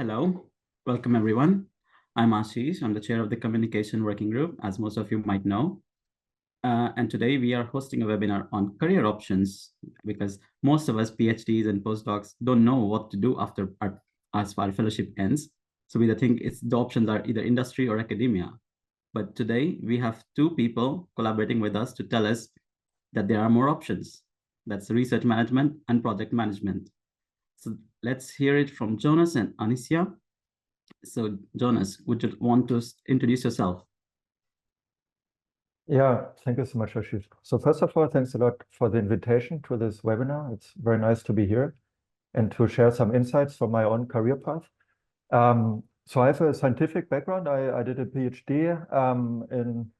Hello, welcome everyone. I'm Ashish. I'm the chair of the communication working group, as most of you might know. And today we are hosting a webinar on career options because most of us PhDs and postdocs don't know what to do after our fellowship ends. So we think the options are either industry or academia. But today we have two people collaborating with us to tell us that there are more options. That's research management and project management. So let's hear it from Jonas and Anicia. So Jonas, would you want to introduce yourself? Yeah, thank you so much, Ashish. So first of all, thanks a lot for the invitation to this webinar. It's very nice to be here and to share some insights from my own career path. So I have a scientific background. I did a PhD in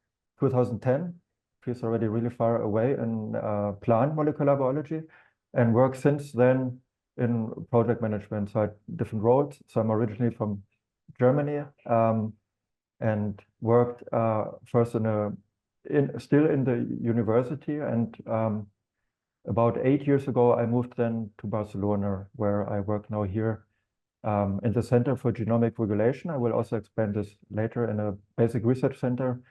2010. Feels already really far away in plant molecular biology, and worked since then in project management. So I had different roles. So I'm originally from Germany and worked first still in the university, and about 8 years ago I moved then to Barcelona, where I work now here in the Center for Genomic Regulation. I will also expand this later in a basic research center,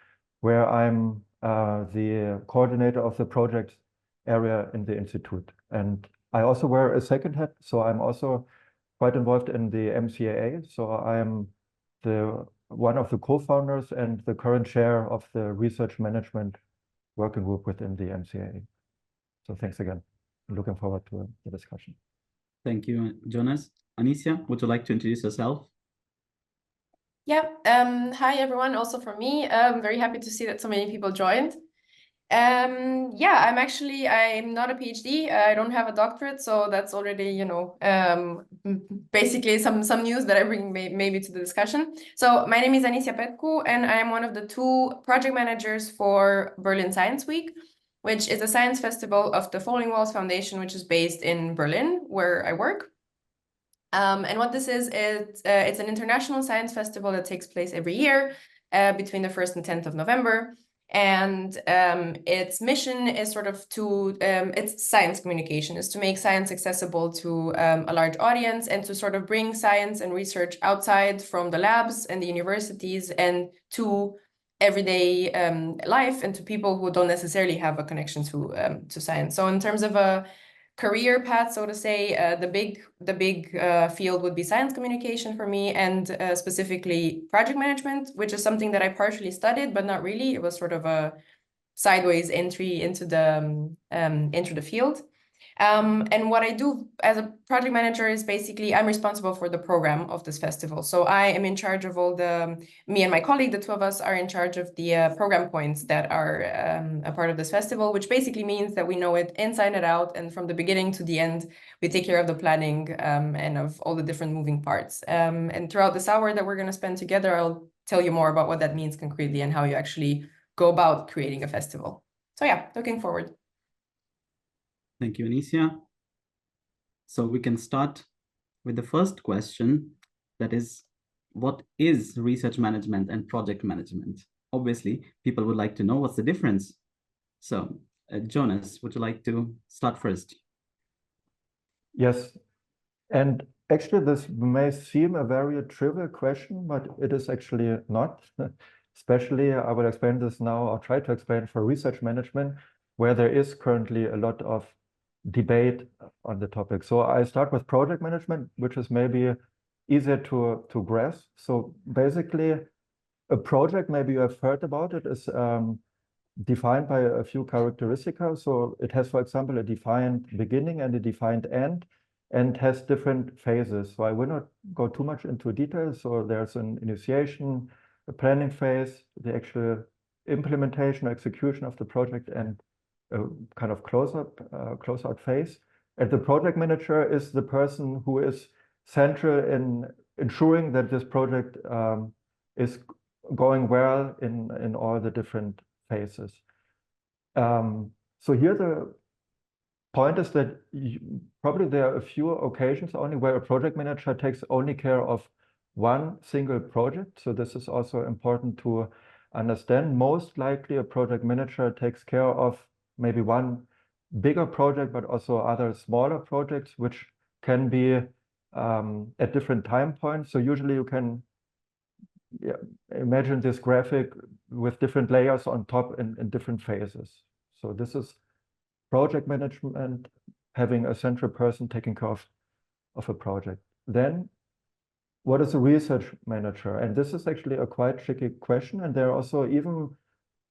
where I'm the coordinator of the project area in the institute. And I also wear a second hat, so I'm also quite involved in the MCAA. So I'm one of the co-founders and the current chair of the research management working group within the MCAA. So thanks again. I'm looking forward to the discussion. Thank you, Jonas. Anicia, would you like to introduce yourself? Yeah, hi everyone, also from me. I'm very happy to see that so many people joined. Yeah, I'm not a PhD. I don't have a doctorate, so that's already, basically some news that I bring maybe to the discussion. So my name is Anicia Petcu, and I am one of the two project managers for Berlin Science Week, which is a science festival of the Falling Walls Foundation, which is based in Berlin, where I work. And what this is, it's an international science festival that takes place every year between the 1st and 10th of November. And its mission is sort of it's science communication, is to make science accessible to a large audience and to sort of bring science and research outside from the labs and the universities and to everyday life and to people who don't necessarily have a connection to science. So in terms of a career path, so to say, the big field would be science communication for me, and specifically project management, which is something that I partially studied, but not really. It was sort of a sideways entry into the field. And what I do as a project manager is basically I'm responsible for the program of this festival. So I am in charge of me and my colleague, the two of us are in charge of the program points that are a part of this festival, which basically means that we know it inside and out, and from the beginning to the end, we take care of the planning and of all the different moving parts. And throughout this hour that we're going to spend together, I'll tell you more about what that means concretely and how you actually go about creating a festival. So yeah, looking forward. Thank you, Anicia. So we can start with the first question, that is, what is research management and project management? Obviously, people would like to know what's the difference. So, Jonas, would you like to start first? Yes, and actually this may seem a very trivial question, but it is actually not. Especially, I will explain this now, or try to explain for research management, where there is currently a lot of debate on the topic. So I start with project management, which is maybe easier to grasp. So basically, a project, maybe you have heard about it, is defined by a few characteristics. So it has, for example, a defined beginning and a defined end, and has different phases. So I will not go too much into details. So there's an initiation, a planning phase, the actual implementation or execution of the project, and a kind of close-out phase. And the project manager is the person who is central in ensuring that this project is going well in all the different phases. So here the point is that probably there are a few occasions only where a project manager takes only care of one single project. So this is also important to understand. Most likely a project manager takes care of maybe one bigger project, but also other smaller projects, which can be at different time points. So usually you can imagine this graphic with different layers on top in different phases. So this is project management, having a central person taking care of a project. Then what is a research manager? And this is actually a quite tricky question. And there are also even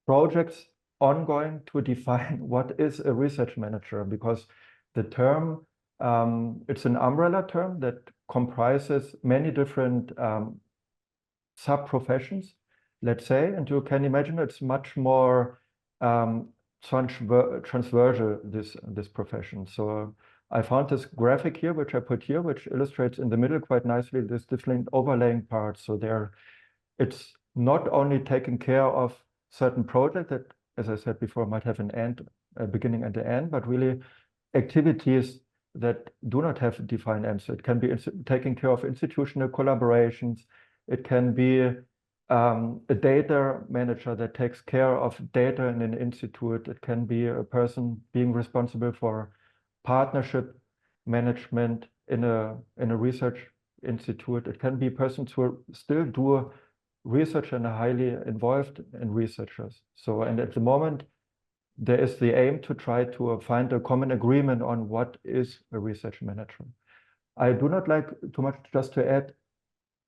projects ongoing to define what is a research manager, because the term, it's an umbrella term that comprises many different sub-professions, let's say, and you can imagine it's much more transversal, this profession. So I found this graphic here, which I put here, which illustrates in the middle quite nicely this different overlaying parts. So it's not only taking care of certain project that, as I said before, might have an end, a beginning and an end, but really activities that do not have defined ends. So it can be taking care of institutional collaborations. It can be a data manager that takes care of data in an institute. It can be a person being responsible for partnership management in a research institute. It can be persons who still do research and are highly involved in researchers. So, and at the moment, there is the aim to try to find a common agreement on what is a research manager. I do not like too much just to add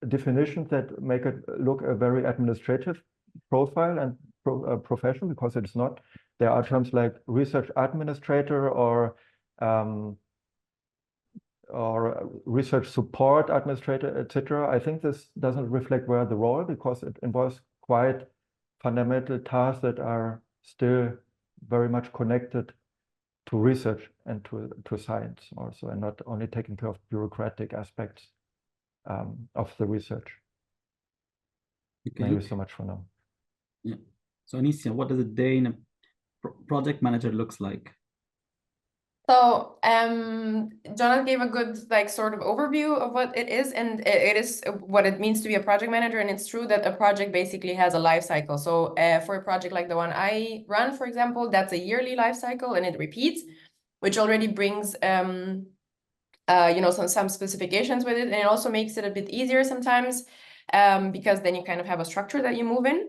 definitions that make it look a very administrative profile and profession, because it's not. There are terms like research administrator or research support administrator, etc. I think this doesn't reflect well the role, because it involves quite fundamental tasks that are still very much connected to research and to science also, and not only taking care of bureaucratic aspects of the research. Okay. Maybe so much for now. Yeah. So Anicia, what does a day in a project manager looks like? So Jonathan gave a good sort of overview of what it is, and it is what it means to be a project manager. And it's true that a project basically has a life cycle. So for a project like the one I run, for example, that's a yearly life cycle, and it repeats, which already brings some specifications with it, and it also makes it a bit easier sometimes, because then you kind of have a structure that you move in.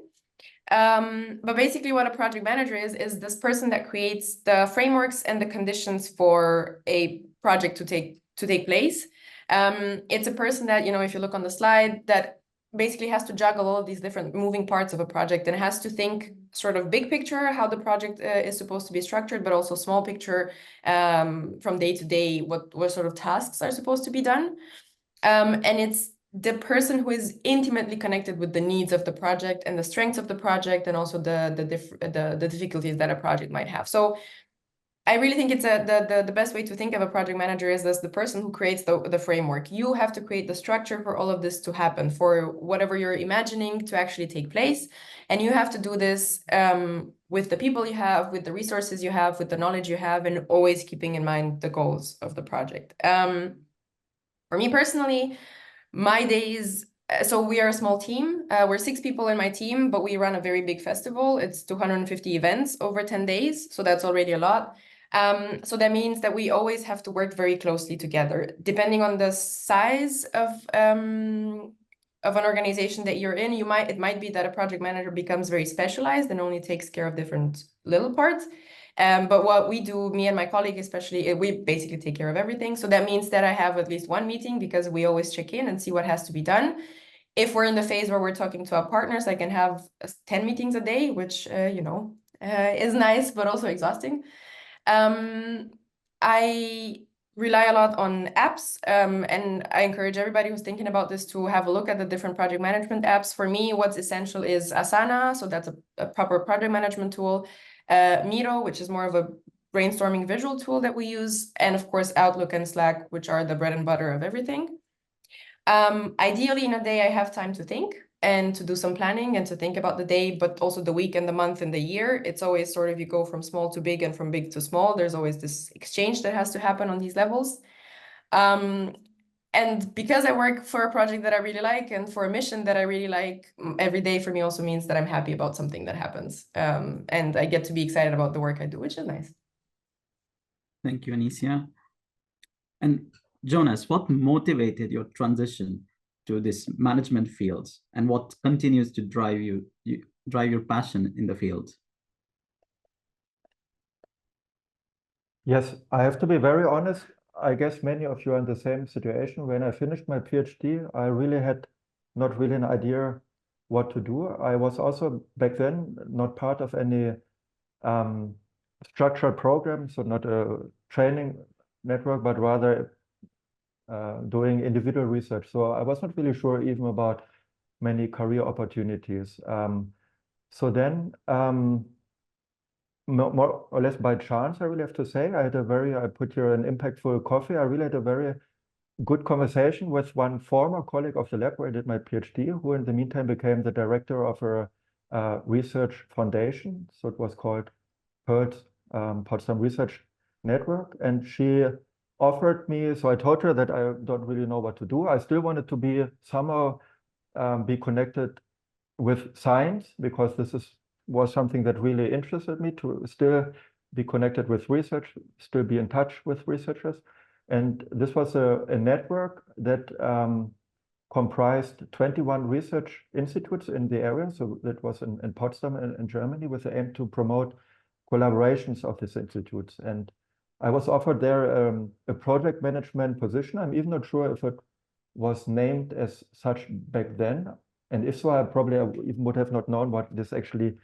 But basically what a project manager is this person that creates the frameworks and the conditions for a project to take place. It's a person that, if you look on the slide, that basically has to juggle all of these different moving parts of a project, and has to think sort of big picture, how the project is supposed to be structured, but also small picture, from day to day, what sort of tasks are supposed to be done. And it's the person who is intimately connected with the needs of the project and the strengths of the project, and also the difficulties that a project might have. So I really think it's the best way to think of a project manager is as the person who creates the framework. You have to create the structure for all of this to happen, for whatever you're imagining to actually take place. And you have to do this with the people you have, with the resources you have, with the knowledge you have, and always keeping in mind the goals of the project. For me personally, my days, so we are a small team. We're 6 people in my team, but we run a very big festival. It's 250 events over 10 days. So that's already a lot. So that means that we always have to work very closely together. Depending on the size of an organization that you're in, it might be that a project manager becomes very specialized and only takes care of different little parts. But what we do, me and my colleague especially, we basically take care of everything. So that means that I have at least one meeting, because we always check in and see what has to be done. If we're in the phase where we're talking to our partners, I can have 10 meetings a day, which, is nice, but also exhausting. I rely a lot on apps, and I encourage everybody who's thinking about this to have a look at the different project management apps. For me, what's essential is Asana, so that's a proper project management tool. Miro, which is more of a brainstorming visual tool that we use, and of course Outlook and Slack, which are the bread and butter of everything. Ideally in a day I have time to think and to do some planning and to think about the day, but also the week and the month and the year. It's always sort of, you go from small to big and from big to small. There's always this exchange that has to happen on these levels. And because I work for a project that I really like and for a mission that I really like, every day for me also means that I'm happy about something that happens. And I get to be excited about the work I do, which is nice. Thank you, Anicia. And Jonas, what motivated your transition to this management field, and what continues to drive your passion in the field? Yes, I have to be very honest. I guess many of you are in the same situation. When I finished my PhD, I really had not really an idea what to do. I was also back then not part of any structured program, so not a training network, but rather doing individual research. So I was not really sure even about many career opportunities. So then, more or less by chance, I really have to say, I put here an impactful coffee. I really had a very good conversation with one former colleague of the lab where I did my PhD, who in the meantime became the director of a research foundation. So it was called PEARLS, Potsdam Research Network. And she offered me, so I told her that I don't really know what to do. I still wanted to be somehow be connected with science, because was something that really interested me, to still be connected with research, still be in touch with researchers. And this was a network that comprised 21 research institutes in the area. So that was in Potsdam in Germany, with the aim to promote collaborations of these institutes. And I was offered there a project management position. I'm even not sure if it was named as such back then. And if so, I even would have not known what this actually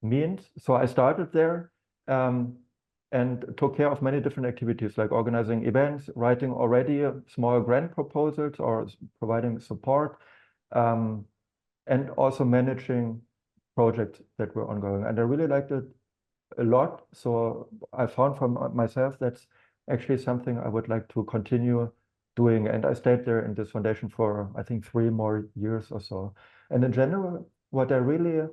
means. So I started there and took care of many different activities, like organizing events, writing already small grant proposals or providing support, and also managing projects that were ongoing. And I really liked it a lot. So I found for myself that's actually something I would like to continue doing. And I stayed there in this foundation for, I think, 3 more years or so. And in general, what I really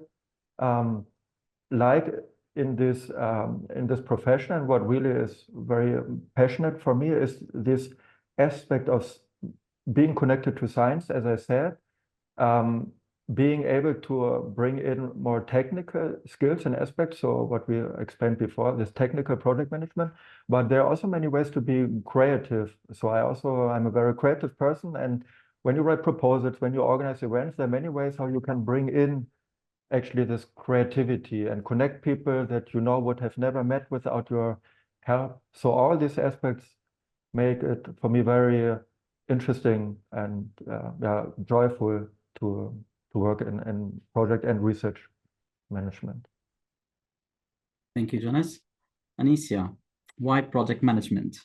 like in this profession, and what really is very passionate for me, is this aspect of being connected to science, as I said, being able to bring in more technical skills and aspects. So what we explained before, this technical project management, but there are also many ways to be creative. So I'm a very creative person. And when you write proposals, when you organize events, there are many ways how you can bring in actually this creativity and connect people that you know would have never met without your help. So all these aspects make it for me very interesting and joyful to work in project and research management. Thank you, Jonas. Anicia, why project management?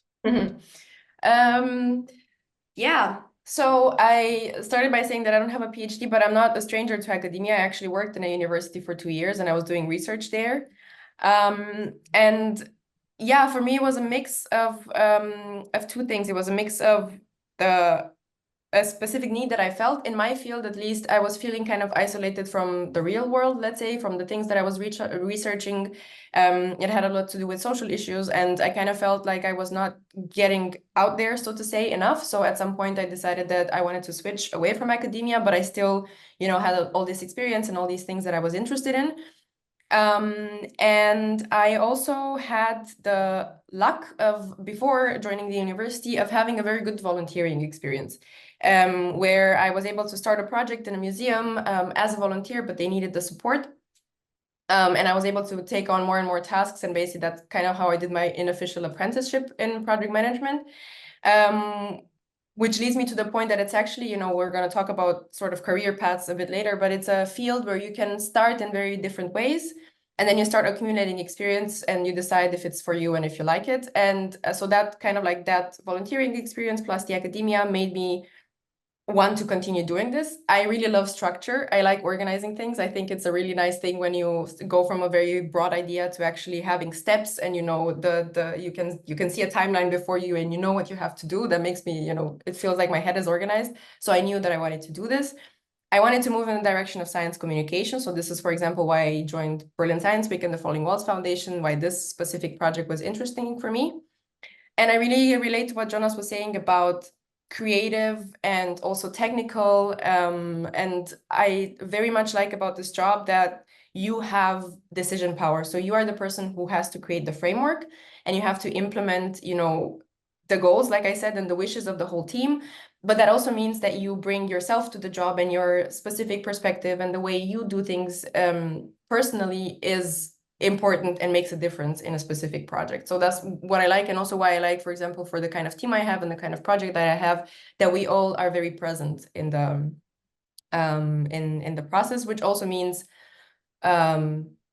Yeah, so I started by saying that I don't have a PhD, but I'm not a stranger to academia. I actually worked in a university for 2 years and I was doing research there. And yeah, for me, it was a mix of 2 things. It was a mix of a specific need that I felt in my field. At least I was feeling kind of isolated from the real world, let's say, from the things that I was researching. It had a lot to do with social issues, and I kind of felt like I was not getting out there, so to say, enough. So at some point I decided that I wanted to switch away from academia, but I still, had all this experience and all these things that I was interested in. And I also had the luck of, before joining the university, of having a very good volunteering experience, where I was able to start a project in a museum as a volunteer, but they needed the support. And I was able to take on more and more tasks, and basically that's kind of how I did my unofficial apprenticeship in project management. Which leads me to the point that it's actually, we're going to talk about sort of career paths a bit later, but it's a field where you can start in very different ways. And then you start accumulating experience and you decide if it's for you and if you like it. And so that kind of like that volunteering experience plus the academia made me want to continue doing this. I really love structure. I like organizing things. I think it's a really nice thing when you go from a very broad idea to actually having steps, and you can see a timeline before you and you know what you have to do. That makes me, it feels like my head is organized. So I knew that I wanted to do this. I wanted to move in the direction of science communication. So this is, for example, why I joined Berlin Science Week and the Falling Walls Foundation, why this specific project was interesting for me. And I really relate to what Jonas was saying about creative and also technical. And I very much like about this job that you have decision power. So you are the person who has to create the framework, and you have to implement, the goals, like I said, and the wishes of the whole team. But that also means that you bring yourself to the job, and your specific perspective and the way you do things personally is important and makes a difference in a specific project. So that's what I like, and also why I like, for example, for the kind of team I have and the kind of project that I have, that we all are very present in the process, which also means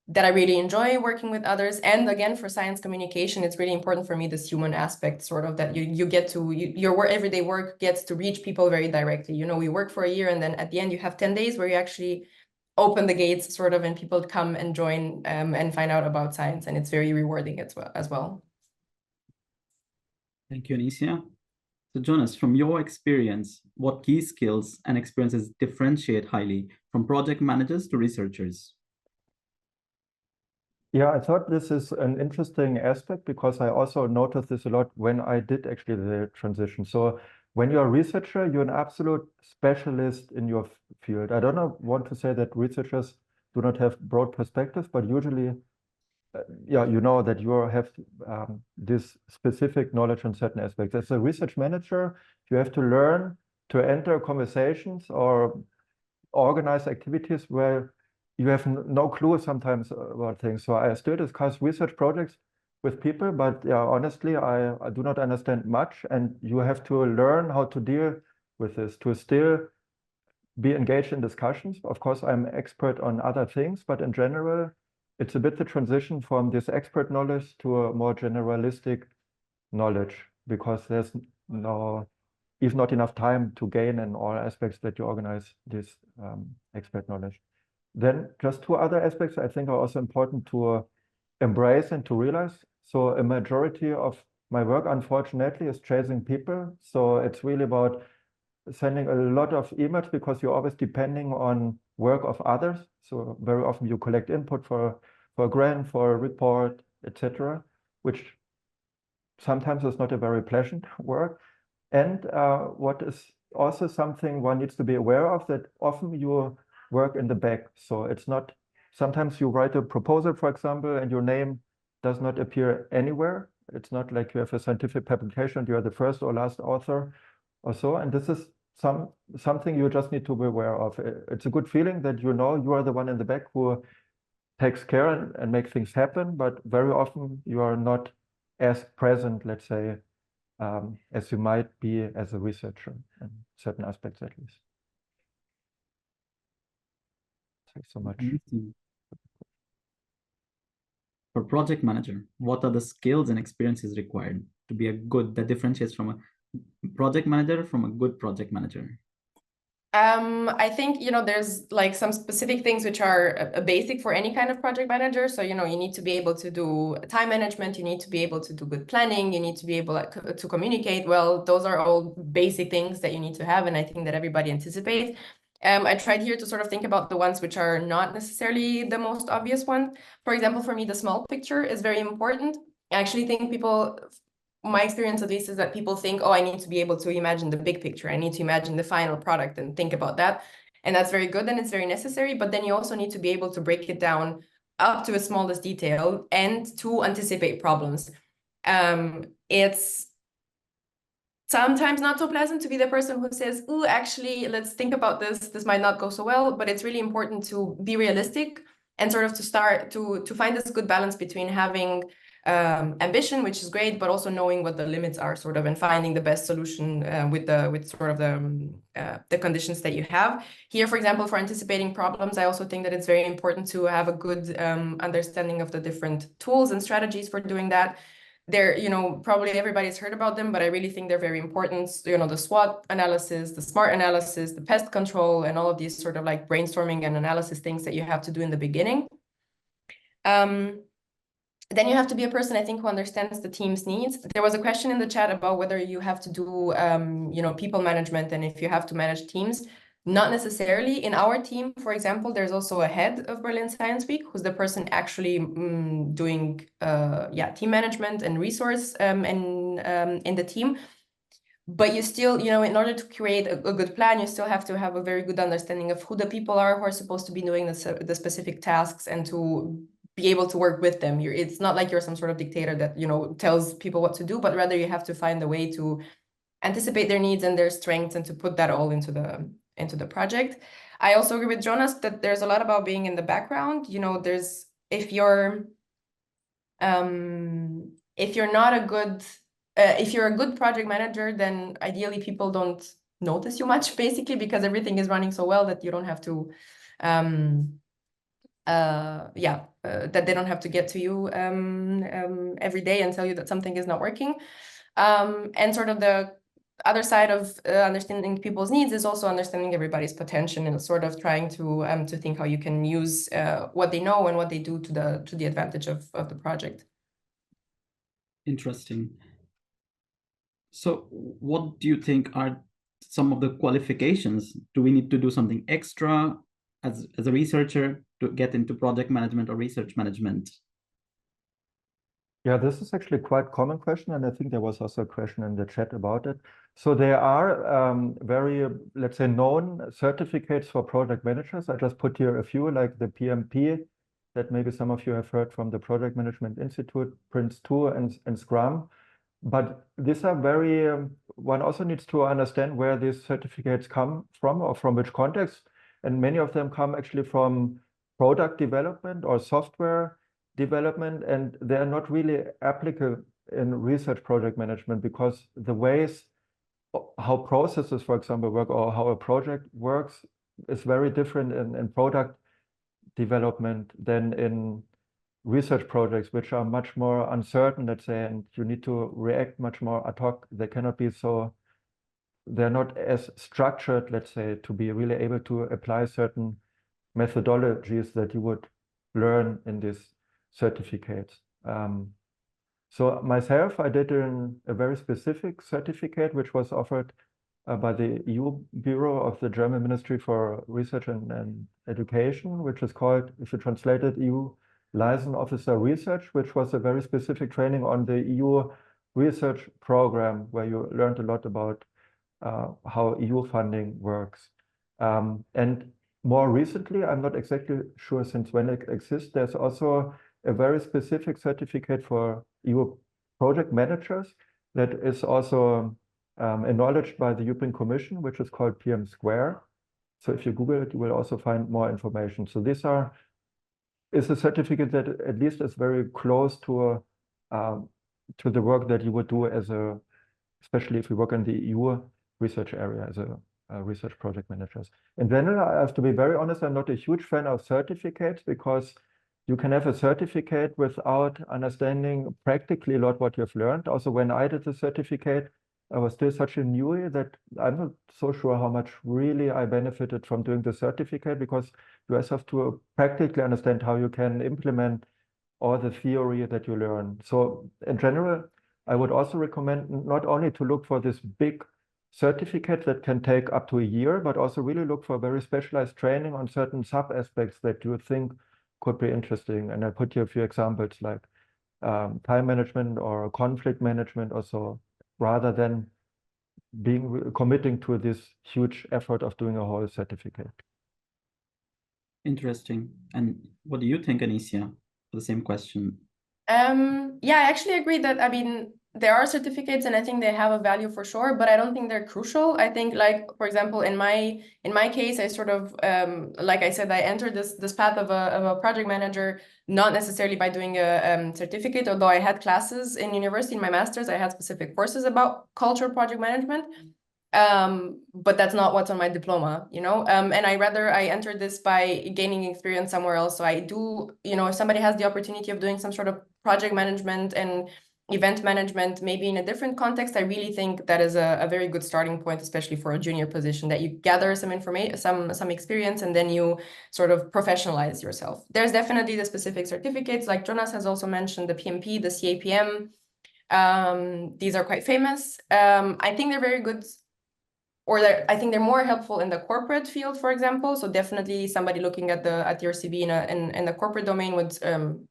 that I really enjoy working with others. And again, for science communication, it's really important for me, this human aspect, sort of, that you get to, your everyday work gets to reach people very directly. You know, we work for a year, and then at the end you have 10 days where you actually open the gates, sort of, and people come and join and find out about science, and it's very rewarding as well. Thank you, Anicia. So Jonas, from your experience, what key skills and experiences differentiate highly from project managers to researchers? Yeah, I thought this is an interesting aspect, because I also noticed this a lot when I did actually the transition. So when you're a researcher, you're an absolute specialist in your field. I don't want to say that researchers do not have broad perspectives, but usually, yeah, you know that you have this specific knowledge on certain aspects. As a research manager, you have to learn to enter conversations or organize activities where you have no clue sometimes about things. So I still discuss research projects with people, but yeah, honestly, I do not understand much, and you have to learn how to deal with this to still be engaged in discussions. Of course, I'm expert on other things, but in general, it's a bit the transition from this expert knowledge to a more generalistic knowledge, because there's even not enough time to gain in all aspects that you organize this expert knowledge. Then just two other aspects I think are also important to embrace and to realize. So a majority of my work, unfortunately, is chasing people. So it's really about sending a lot of emails, because you're always depending on work of others. So very often you collect input for a grant, for a report, etc., which sometimes is not a very pleasant work. And what is also something one needs to be aware of, that often you work in the back. So it's not, sometimes you write a proposal, for example, and your name does not appear anywhere. It's not like you have a scientific publication, you are the first or last author or so. And this is something you just need to be aware of. It's a good feeling that you know you are the one in the back who takes care and make things happen, but very often you are not as present, let's say, as you might be as a researcher in certain aspects, at least. Thanks so much. For project manager, what are the skills and experiences required to be that differentiates from a project manager from a good project manager? I think, there's like some specific things which are a basic for any kind of project manager. So, you need to be able to do time management, you need to be able to do good planning, you need to be able to communicate well. Those are all basic things that you need to have, and I think that everybody anticipates. I tried here to sort of think about the ones which are not necessarily the most obvious one. For example, for me, the small picture is very important. I actually think my experience at least is that people think, oh, I need to be able to imagine the big picture. I need to imagine the final product and think about that. And that's very good and it's very necessary. But then you also need to be able to break it down up to the smallest detail and to anticipate problems. It's sometimes not so pleasant to be the person who says, oh, actually, let's think about this. This might not go so well, but it's really important to be realistic and sort of to start to find this good balance between having ambition, which is great, but also knowing what the limits are, sort of, and finding the best solution with sort of the conditions that you have. Here, for example, for anticipating problems, I also think that it's very important to have a good understanding of the different tools and strategies for doing that. They're, probably everybody's heard about them, but I really think they're very important. The SWOT analysis, the SMART analysis, the pest control, and all of these sort of like brainstorming and analysis things that you have to do in the beginning. Then you have to be a person, I think, who understands the team's needs. There was a question in the chat about whether you have to do, people management and if you have to manage teams. Not necessarily. In our team, for example, there's also a head of Berlin Science Week, who's the person actually doing, team management and resource in the team. But you still, in order to create a good plan, you still have to have a very good understanding of who the people are who are supposed to be doing the specific tasks, and to be able to work with them. It's not like you're some sort of dictator that, you know, tells people what to do, but rather you have to find a way to anticipate their needs and their strengths and to put that all into the project. I also agree with Jonas that there's a lot about being in the background. You know, if you're not a good if you're a good project manager, then ideally people don't notice you much, basically, because everything is running so well that you don't have to that they don't have to get to you every day and tell you that something is not working. And sort of the other side of understanding people's needs is also understanding everybody's potential and sort of trying to think how you can use what they know and what they do to the advantage of the project. Interesting. So what do you think are some of the qualifications? Do we need to do something extra as a researcher to get into project management or research management? Yeah, this is actually quite a common question, and I think there was also a question in the chat about it. So there are very, let's say, known certificates for project managers. I just put here a few, like the PMP, that maybe some of you have heard from the Project Management Institute, Prince 2 and Scrum. But these are very, one also needs to understand where these certificates come from or from which context. And many of them come actually from product development or software development, and they're not really applicable in research project management because the ways how processes, for example, work or how a project works is very different in product development than in research projects, which are much more uncertain, let's say, and you need to react much more ad hoc. They cannot be so, they're not as structured, let's say, to be really able to apply certain methodologies that you would learn in these certificates. So myself, I did a very specific certificate, which was offered by the EU Bureau of the German Ministry for Research and Education, which is called, if you translate it, EU Liaison Officer Research, which was a very specific training on the EU research program, where you learned a lot about how EU funding works. And more recently, I'm not exactly sure since when it exists, there's also a very specific certificate for EU project managers that is also acknowledged by the European Commission, which is called PM Square. So if you Google it, you will also find more information. So this is a certificate that at least is very close to the work that you would do especially if you work in the EU research area as a research project managers. In general, I have to be very honest, I'm not a huge fan of certificates because you can have a certificate without understanding practically a lot what you've learned. Also, when I did the certificate, I was still such a newbie that I'm not so sure how much really I benefited from doing the certificate, because you also have to practically understand how you can implement all the theory that you learn. So in general, I would also recommend not only to look for this big certificate that can take up to a year, but also really look for very specialized training on certain sub-aspects that you think could be interesting. And I put here a few examples like time management or conflict management also, rather than committing to this huge effort of doing a whole certificate. Interesting. And what do you think, Anicia, for the same question? Yeah, I actually agree that, I mean, there are certificates and I think they have a value for sure, but I don't think they're crucial. I think, like, for example, in my case, I sort of, like I said, I entered this path of a project manager, not necessarily by doing a certificate, although I had classes in university. In my master's, I had specific courses about cultural project management. But that's not what's on my diploma, you know? And I entered this by gaining experience somewhere else. So I do, you know, if somebody has the opportunity of doing some sort of project management and event management, maybe in a different context, I really think that is a very good starting point, especially for a junior position, that you gather some information, some experience, and then you sort of professionalize yourself. There's definitely the specific certificates, like Jonas has also mentioned, the PMP, the CAPM. These are quite famous. I think they're very good, or I think they're more helpful in the corporate field, for example. So definitely somebody looking at your CV in the corporate domain would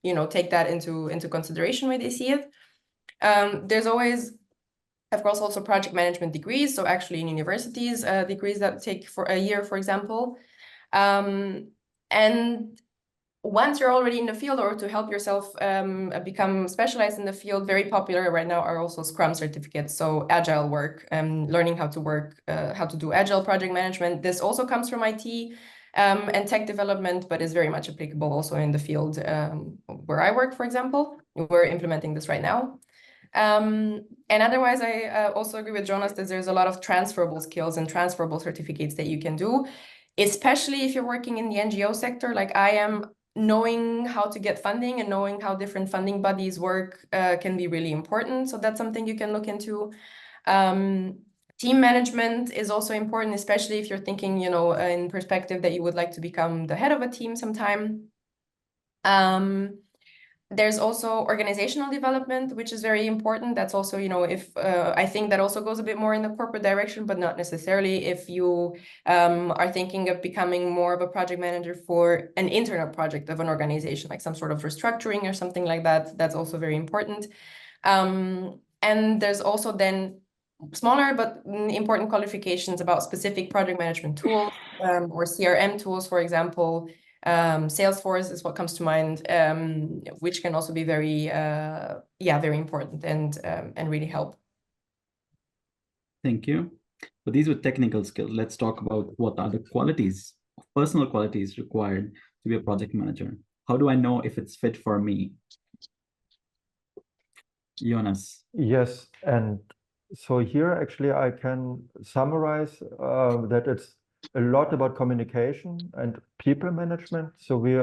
you know, take that into consideration when they see it. There's always, of course, also project management degrees. So actually in universities, degrees that take for a year, for example. And once you're already in the field, or to help yourself become specialized in the field, very popular right now are also Scrum certificates. So agile work, learning how to work, how to do agile project management. This also comes from IT and tech development, but is very much applicable also in the field where I work, for example. We're implementing this right now. And otherwise, I also agree with Jonas that there's a lot of transferable skills and transferable certificates that you can do, especially if you're working in the NGO sector, like I am. Knowing how to get funding and knowing how different funding bodies work can be really important. So that's something you can look into. Team management is also important, especially if you're thinking, you know, in perspective that you would like to become the head of a team sometime. There's also organizational development, which is very important. That's also, you know, if I think that also goes a bit more in the corporate direction, but not necessarily if you are thinking of becoming more of a project manager for an internal project of an organization, like some sort of restructuring or something like that. That's also very important. And there's also then smaller but important qualifications about specific project management tools or CRM tools, for example. Salesforce is what comes to mind, which can also be very, very important and really help. Thank you. But these were technical skills. Let's talk about what are the qualities, personal qualities required to be a project manager. How do I know if it's fit for me? Jonas. Yes, and so here actually I can summarize that it's a lot about communication and people management. So we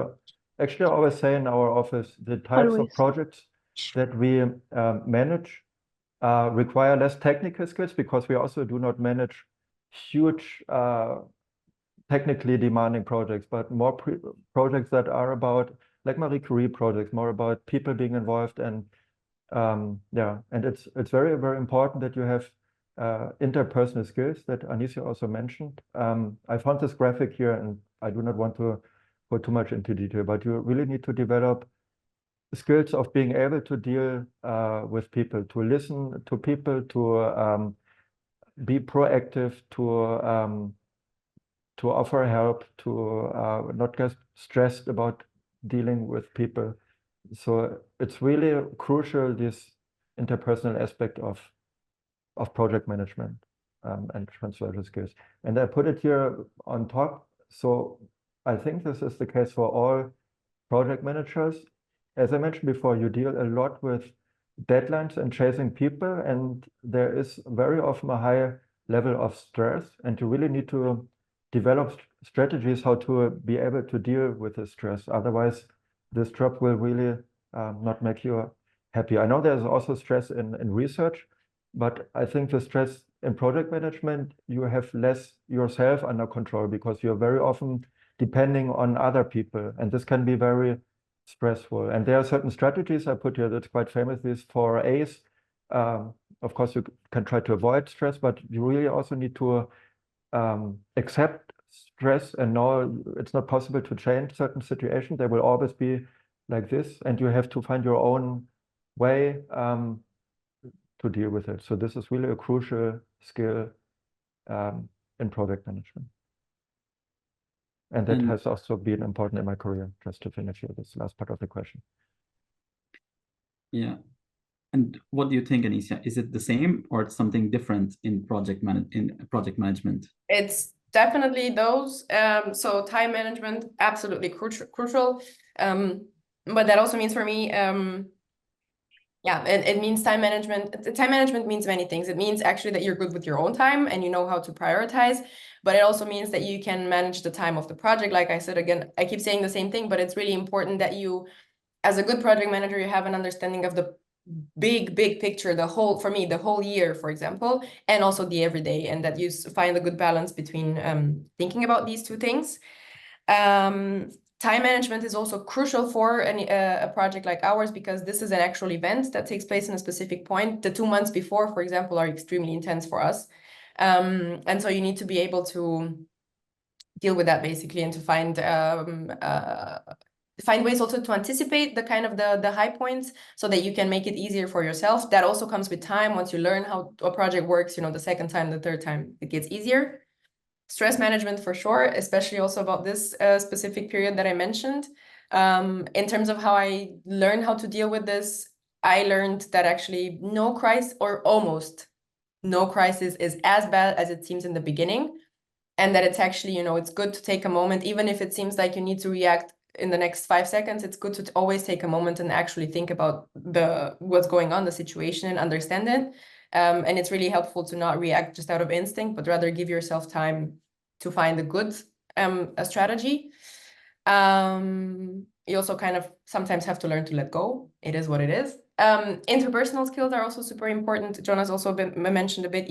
actually always say in our office, the types of projects that we manage require less technical skills, because we also do not manage huge technically demanding projects, but more projects that are about, like Marie Curie projects, more about people being involved. And and it's very, very important that you have interpersonal skills that Anicia also mentioned. I found this graphic here, and I do not want to go too much into detail, but you really need to develop skills of being able to deal with people, to listen to people, to be proactive, to offer help, to not get stressed about dealing with people. So it's really crucial, this interpersonal aspect of project management and transferable skills. And I put it here on top. So I think this is the case for all project managers. As I mentioned before, you deal a lot with deadlines and chasing people, and there is very often a high level of stress, and you really need to develop strategies how to be able to deal with the stress. Otherwise, this job will really not make you happy. I know there's also stress in research, but I think the stress in project management, you have less yourself under control, because you're very often depending on other people, and this can be very stressful. And there are certain strategies I put here that's quite famous, these 4 A's. Of course, you can try to avoid stress, but you really also need to accept stress and know it's not possible to change certain situations. They will always be like this, and you have to find your own way to deal with it. So this is really a crucial skill in project management. And that has also been important in my career, just to finish here this last part of the question. Yeah. And what do you think, Anicia? Is it the same or it's something different in project management? It's definitely those. So time management, absolutely crucial. But that also means for me, it means time management. Time management means many things. It means actually that you're good with your own time and you know how to prioritize, but it also means that you can manage the time of the project. Like I said, again, I keep saying the same thing, but it's really important that you, as a good project manager, you have an understanding of the big picture, the whole year, for example, and also the everyday, and that you find a good balance between thinking about these two things. Time management is also crucial for a project like ours, because this is an actual event that takes place in a specific point. The 2 months before, for example, are extremely intense for us. And so you need to be able to deal with that, basically, and to find ways also to anticipate the kind of the high points, so that you can make it easier for yourself. That also comes with time. Once you learn how a project works, the second time, the third time, it gets easier. Stress management for sure, especially also about this specific period that I mentioned. In terms of how I learned how to deal with this, I learned that actually no crisis, or almost no crisis, is as bad as it seems in the beginning. And that it's actually, it's good to take a moment, even if it seems like you need to react in the next 5 seconds. It's good to always take a moment and actually think about what's going on, the situation, and understand it. And it's really helpful to not react just out of instinct, but rather give yourself time to find a good a strategy. You also kind of sometimes have to learn to let go. It is what it is. Interpersonal skills are also super important. Jonas also mentioned a bit.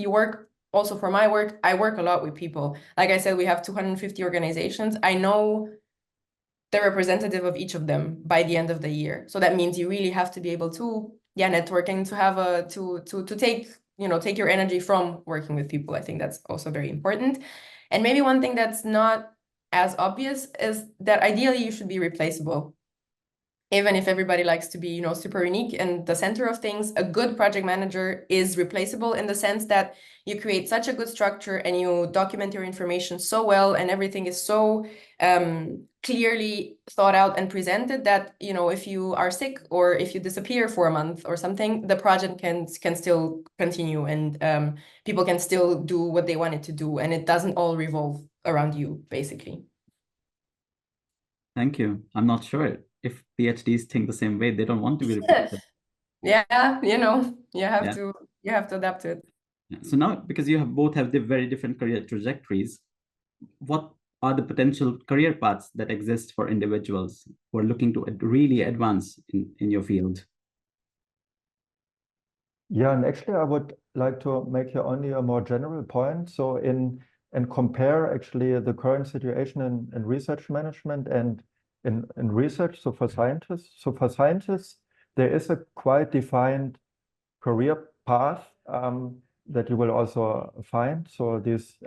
Also for my work, I work a lot with people. Like I said, we have 250 organizations. I know the representative of each of them by the end of the year. So that means you really have to be able to, networking, to have to take your energy from working with people. I think that's also very important. And maybe one thing that's not as obvious is that ideally you should be replaceable. Even if everybody likes to be, super unique and the center of things, a good project manager is replaceable in the sense that you create such a good structure and you document your information so well, and everything is so clearly thought out and presented that, if you are sick or if you disappear for a month or something, the project can still continue, and people can still do what they wanted to do, and it doesn't all revolve around you, basically. Thank you. I'm not sure if PhDs think the same way. They don't want to be replaced. Yeah, you have to adapt to it. Yeah. So now, because you both have the very different career trajectories, what are the potential career paths that exist for individuals who are looking to really advance in your field? Yeah, and actually I would like to make here only a more general point. So and compare actually the current situation in research management and in research. So for scientists, there is a quite defined career path that you will also find. So these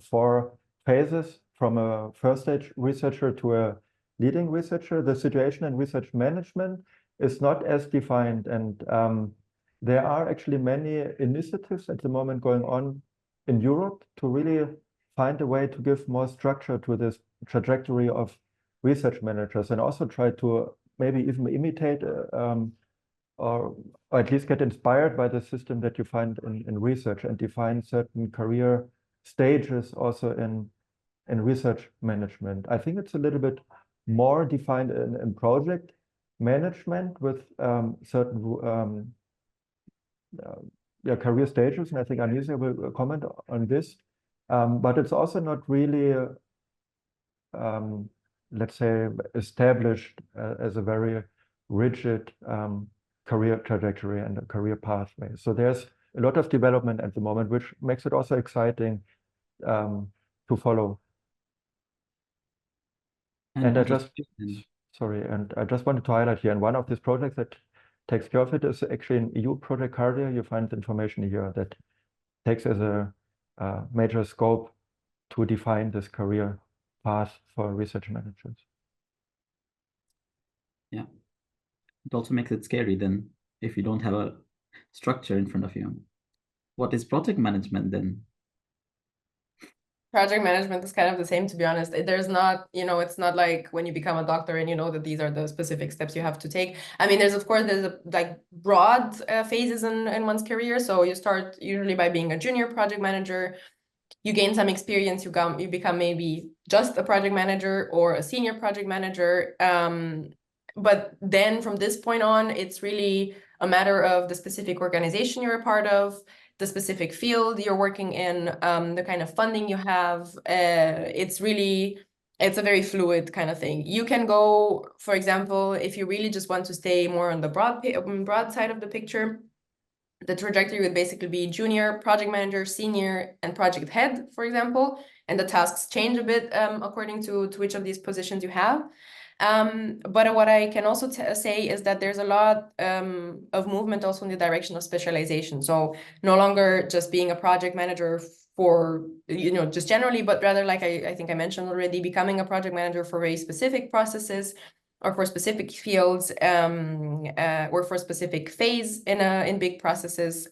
4 phases, from a first stage researcher to a leading researcher. The situation in research management is not as defined, and there are actually many initiatives at the moment going on in Europe to really find a way to give more structure to this trajectory of research managers, and also try to maybe even imitate or at least get inspired by the system that you find in research, and define certain career stages also in research management. I think it's a little bit more defined in project management with certain career stages, and I think Anisia will comment on this. But it's also not really, let's say, established as a very rigid career trajectory and a career pathway. So there's a lot of development at the moment, which makes it also exciting to follow. And I just wanted to highlight here, and one of these projects that takes care of it is actually an EU project Cardia. You find information here that takes as a major scope to define this career path for research managers. Yeah. It also makes it scary then if you don't have a structure in front of you. What is project management then? Project management is kind of the same, to be honest. There's not, it's not like when you become a doctor and you know that these are the specific steps you have to take. I mean, there's like broad phases in one's career. So you start usually by being a junior project manager. You gain some experience, you become maybe just a project manager or a senior project manager. But then from this point on, it's really a matter of the specific organization you're a part of, the specific field you're working in, the kind of funding you have. It's a very fluid kind of thing. You can go, for example, if you really just want to stay more on the broad side of the picture, the trajectory would basically be junior, project manager, senior, and project head, for example. And the tasks change a bit according to which of these positions you have. But what I can also say is that there's a lot of movement also in the direction of specialization. So no longer just being a project manager for, just generally, but rather, like I think I mentioned already, becoming a project manager for very specific processes, or for specific fields, or for a specific phase in big processes.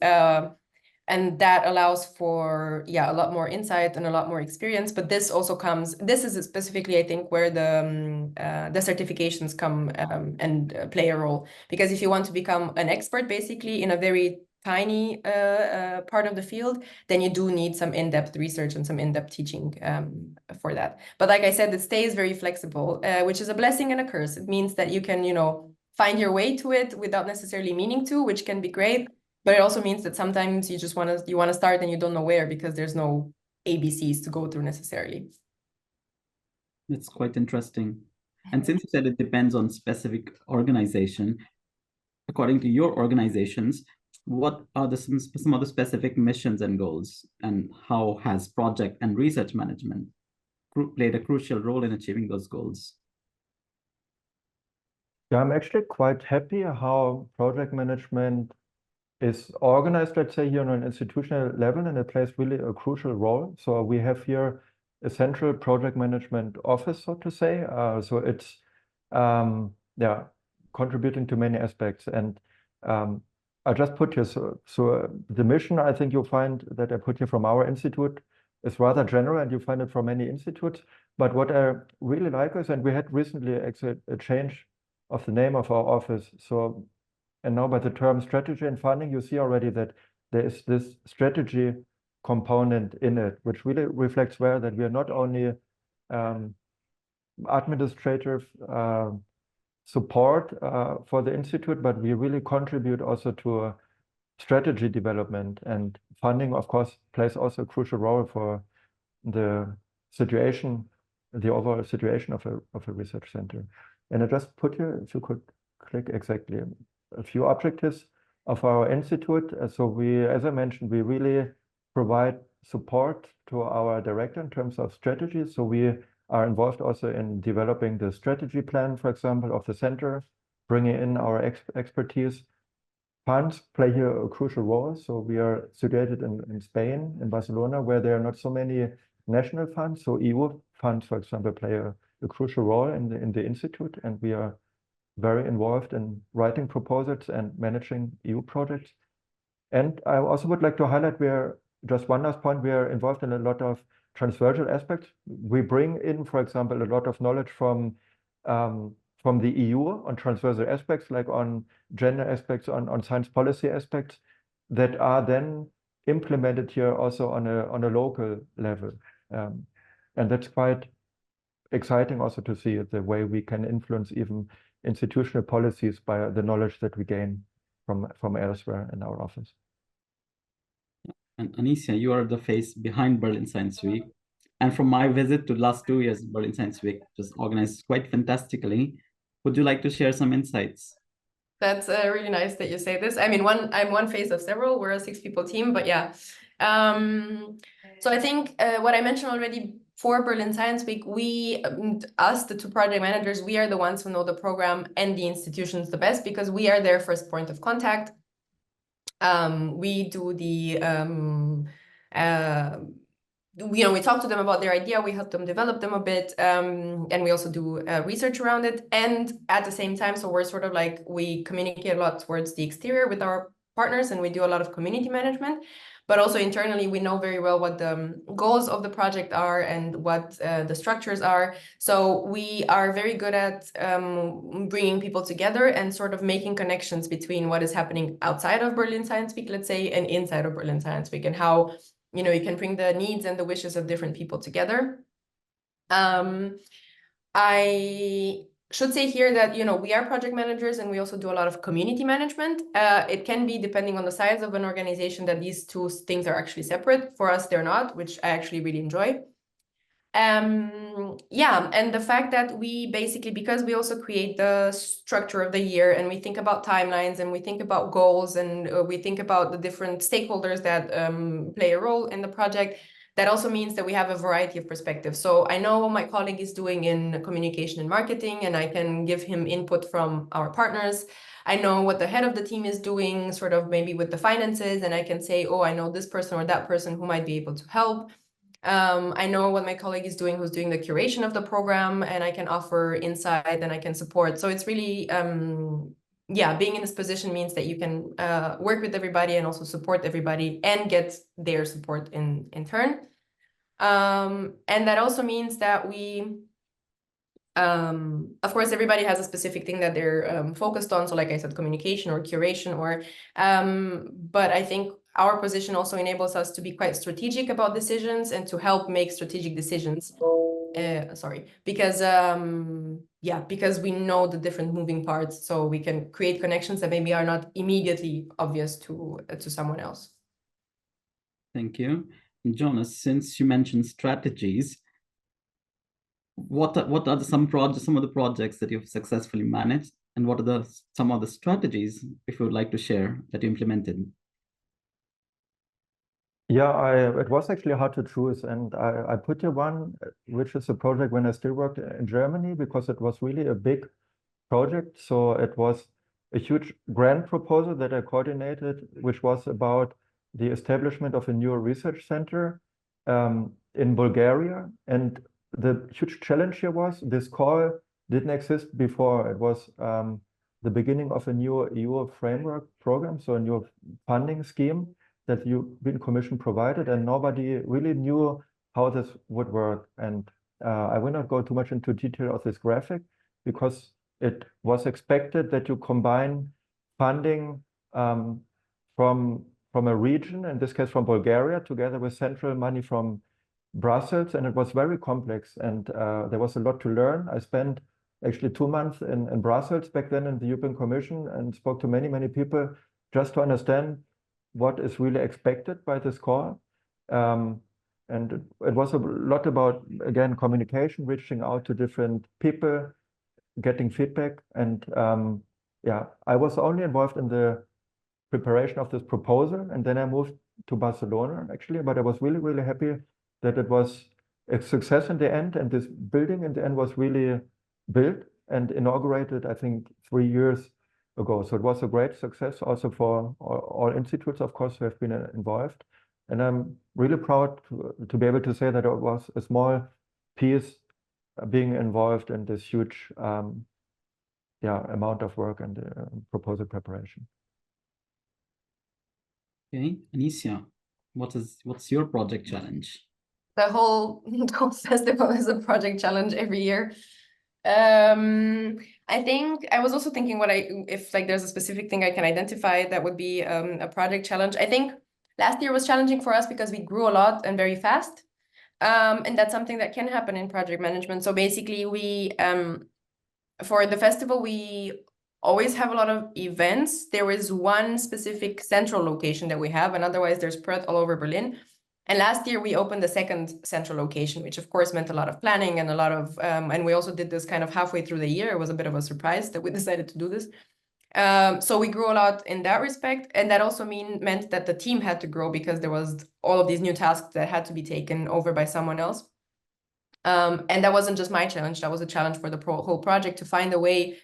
And that allows for, yeah, a lot more insight and a lot more experience. But this also comes, this is specifically, I think, where the certifications come and play a role. Because if you want to become an expert, basically, in a very tiny part of the field, then you do need some in-depth research and some in-depth teaching for that. But like I said, it stays very flexible, which is a blessing and a curse. It means that you can, you know, find your way to it without necessarily meaning to, which can be great. But it also means that sometimes you just want to start and you don't know where, because there's no ABCs to go through necessarily. That's quite interesting. And since you said it depends on specific organization, according to your organizations, what are some of the specific missions and goals, and how has project and research management played a crucial role in achieving those goals? Yeah, I'm actually quite happy how project management is organized, let's say, here on an institutional level, and it plays really a crucial role. So we have here a central project management office, so to say. So it's yeah, contributing to many aspects. And I just put here, so the mission, I think you'll find that I put here from our institute is rather general, and you find it from many institutes. But what I really like is, and we had recently actually a change of the name of our office. So, and now by the term strategy and funding, you see already that there is this strategy component in it, which really reflects well that we are not only administrative support for the institute, but we really contribute also to strategy development, and funding, of course, plays also a crucial role for the situation, the overall situation of a research center. And I just put here, if you could click exactly, a few objectives of our institute. So we, as I mentioned, we really provide support to our director in terms of strategy. So we are involved also in developing the strategy plan, for example, of the center, bringing in our expertise. Funds play here a crucial role. So we are situated in Spain, in Barcelona, where there are not so many national funds. So EU funds, for example, play a crucial role in the institute, and we are very involved in writing proposals and managing EU projects. And I also would like to highlight, just one last point, we are involved in a lot of transversal aspects. We bring in, for example, a lot of knowledge from the EU on transversal aspects, like on gender aspects, on science policy aspects, that are then implemented here also on a local level. And that's quite exciting also to see the way we can influence even institutional policies by the knowledge that we gain from elsewhere in our office. And Anicia, you are the face behind Berlin Science Week. And from my visit to the last 2 years, Berlin Science Week was organized quite fantastically. Would you like to share some insights? That's really nice that you say this. I mean, I'm one face of several. We're a 6-people team, but yeah. So I think what I mentioned already, for Berlin Science Week, we, us, the 2 project managers, we are the ones who know the program and the institutions the best, because we are their first point of contact. We do the we talk to them about their idea, we help them develop them a bit, and we also do research around it. And at the same time, so we're sort of like, we communicate a lot towards the exterior with our partners, and we do a lot of community management. But also internally, we know very well what the goals of the project are and what the structures are. So we are very good at bringing people together and sort of making connections between what is happening outside of Berlin Science Week, let's say, and inside of Berlin Science Week, and how, you know, you can bring the needs and the wishes of different people together. I should say here that, you know, we are project managers, and we also do a lot of community management. It can be, depending on the size of an organization, that these 2 things are actually separate. For us, they're not, which I actually really enjoy. Yeah, and the fact that we basically, because we also create the structure of the year, and we think about timelines, and we think about goals, and we think about the different stakeholders that play a role in the project, that also means that we have a variety of perspectives. So I know what my colleague is doing in communication and marketing, and I can give him input from our partners. I know what the head of the team is doing, sort of maybe with the finances, and I can say, oh, I know this person or that person who might be able to help. I know what my colleague is doing, who's doing the curation of the program, and I can offer insight and I can support. So it's really yeah, being in this position means that you can work with everybody and also support everybody and get their support in turn. And that also means that we, of course, everybody has a specific thing that they're focused on. So like I said, communication or curation or, but I think our position also enables us to be quite strategic about decisions and to help make strategic decisions. Because yeah, because we know the different moving parts, so we can create connections that maybe are not immediately obvious to someone else. Thank you. And Jonas, since you mentioned strategies, what are some of the projects that you've successfully managed, and what are some of the strategies, if you would like to share, that you implemented? Yeah, it was actually hard to choose, and I put here one, which is a project when I still worked in Germany, because it was really a big project. So it was a huge grant proposal that I coordinated, which was about the establishment of a new research center in Bulgaria. And the huge challenge here was this call didn't exist before. It was the beginning of a new EU framework program, so a new funding scheme that the European Commission provided, and nobody really knew how this would work. And I will not go too much into detail of this graphic, because it was expected that you combine funding from a region, in this case from Bulgaria, together with central money from Brussels, and it was very complex, and there was a lot to learn. I spent actually 2 months in Brussels back then in the European Commission and spoke to many people just to understand what is really expected by this call. And it was a lot about, again, communication, reaching out to different people, getting feedback. And yeah, I was only involved in the preparation of this proposal, and then I moved to Barcelona actually, but I was really happy that it was a success in the end, and this building in the end was really built and inaugurated, I think, 3 years ago. So it was a great success also for all institutes, of course, who have been involved. And I'm really proud to be able to say that it was a small piece being involved in this huge amount of work and proposal preparation. Okay, Anicia, what's your project challenge? The whole festival is a project challenge every year. I think I was also thinking if like there's a specific thing I can identify that would be a project challenge. I think last year was challenging for us because we grew a lot and very fast. And that's something that can happen in project management. So basically we for the festival, we always have a lot of events. There is one specific central location that we have, and otherwise they're spread all over Berlin. And last year we opened the second central location, which of course meant a lot of planning and a lot of, and we also did this kind of halfway through the year. It was a bit of a surprise that we decided to do this. So we grew a lot in that respect. And that also meant that the team had to grow, because there was all of these new tasks that had to be taken over by someone else. And that wasn't just my challenge, that was a challenge for the whole project, to find a way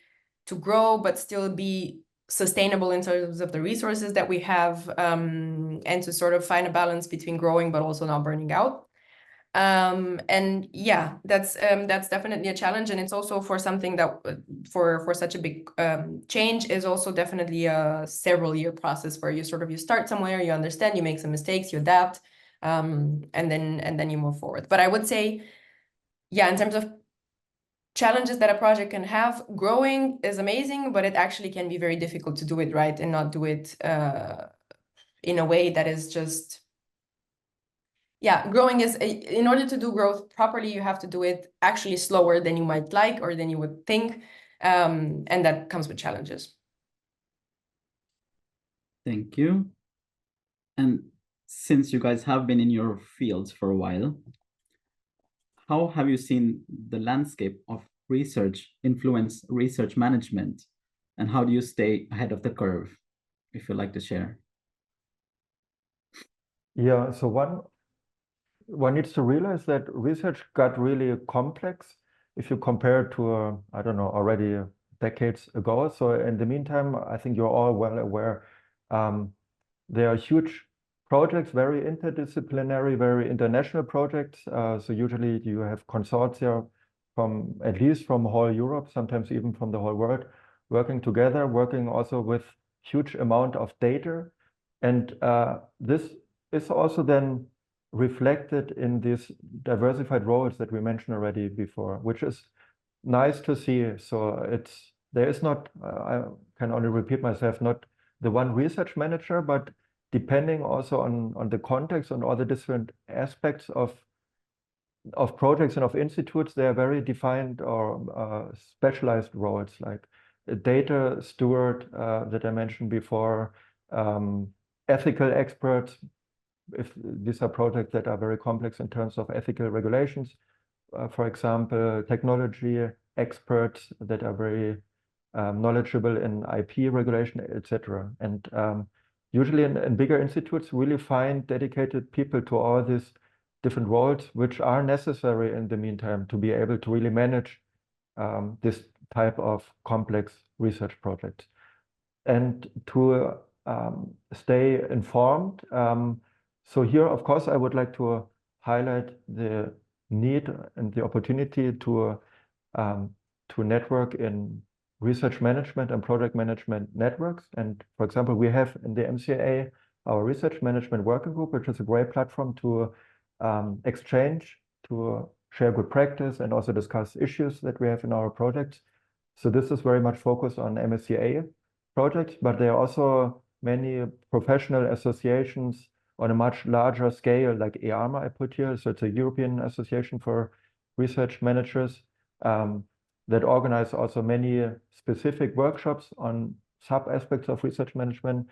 to grow, but still be sustainable in terms of the resources that we have, and to sort of find a balance between growing, but also not burning out. And yeah, that's definitely a challenge. And it's also for something that for such a big change is also definitely a several year process, where you start somewhere, you understand, you make some mistakes, you adapt, and then you move forward. But I would say, yeah, in terms of challenges that a project can have, growing is amazing, but it actually can be very difficult to do it right and not do it in a way that is just, yeah, growing is, in order to do growth properly, you have to do it actually slower than you might like or than you would think. And that comes with challenges. Thank you. And since you guys have been in your fields for a while, how have you seen the landscape of research influence research management, and how do you stay ahead of the curve, if you'd like to share? Yeah, so one needs to realize that research got really complex if you compare to, I don't know, already decades ago. So in the meantime, I think you're all well aware, there are huge projects, very interdisciplinary, very international projects. So usually you have consortia from, at least from whole Europe, sometimes even from the whole world, working together, working also with huge amount of data. And this is also then reflected in these diversified roles that we mentioned already before, which is nice to see. So there is not, I can only repeat myself, not the one research manager, but depending also on the context and all the different aspects of projects and of institutes, they are very defined or specialized roles, like a data steward that I mentioned before, ethical experts, if these are projects that are very complex in terms of ethical regulations, for example, technology experts that are very knowledgeable in IP regulation, etc. And usually in bigger institutes, really find dedicated people to all these different roles, which are necessary in the meantime to be able to really manage this type of complex research projects. And to stay informed, so here, of course, I would like to highlight the need and the opportunity to network in research management and project management networks. And for example, we have in the MCAA our research management working group, which is a great platform to exchange, to share good practice, and also discuss issues that we have in our projects. So this is very much focused on MSCA projects, but there are also many professional associations on a much larger scale, like EARMA I put here. So it's a European Association for Research Managers that organize also many specific workshops on sub-aspects of research management,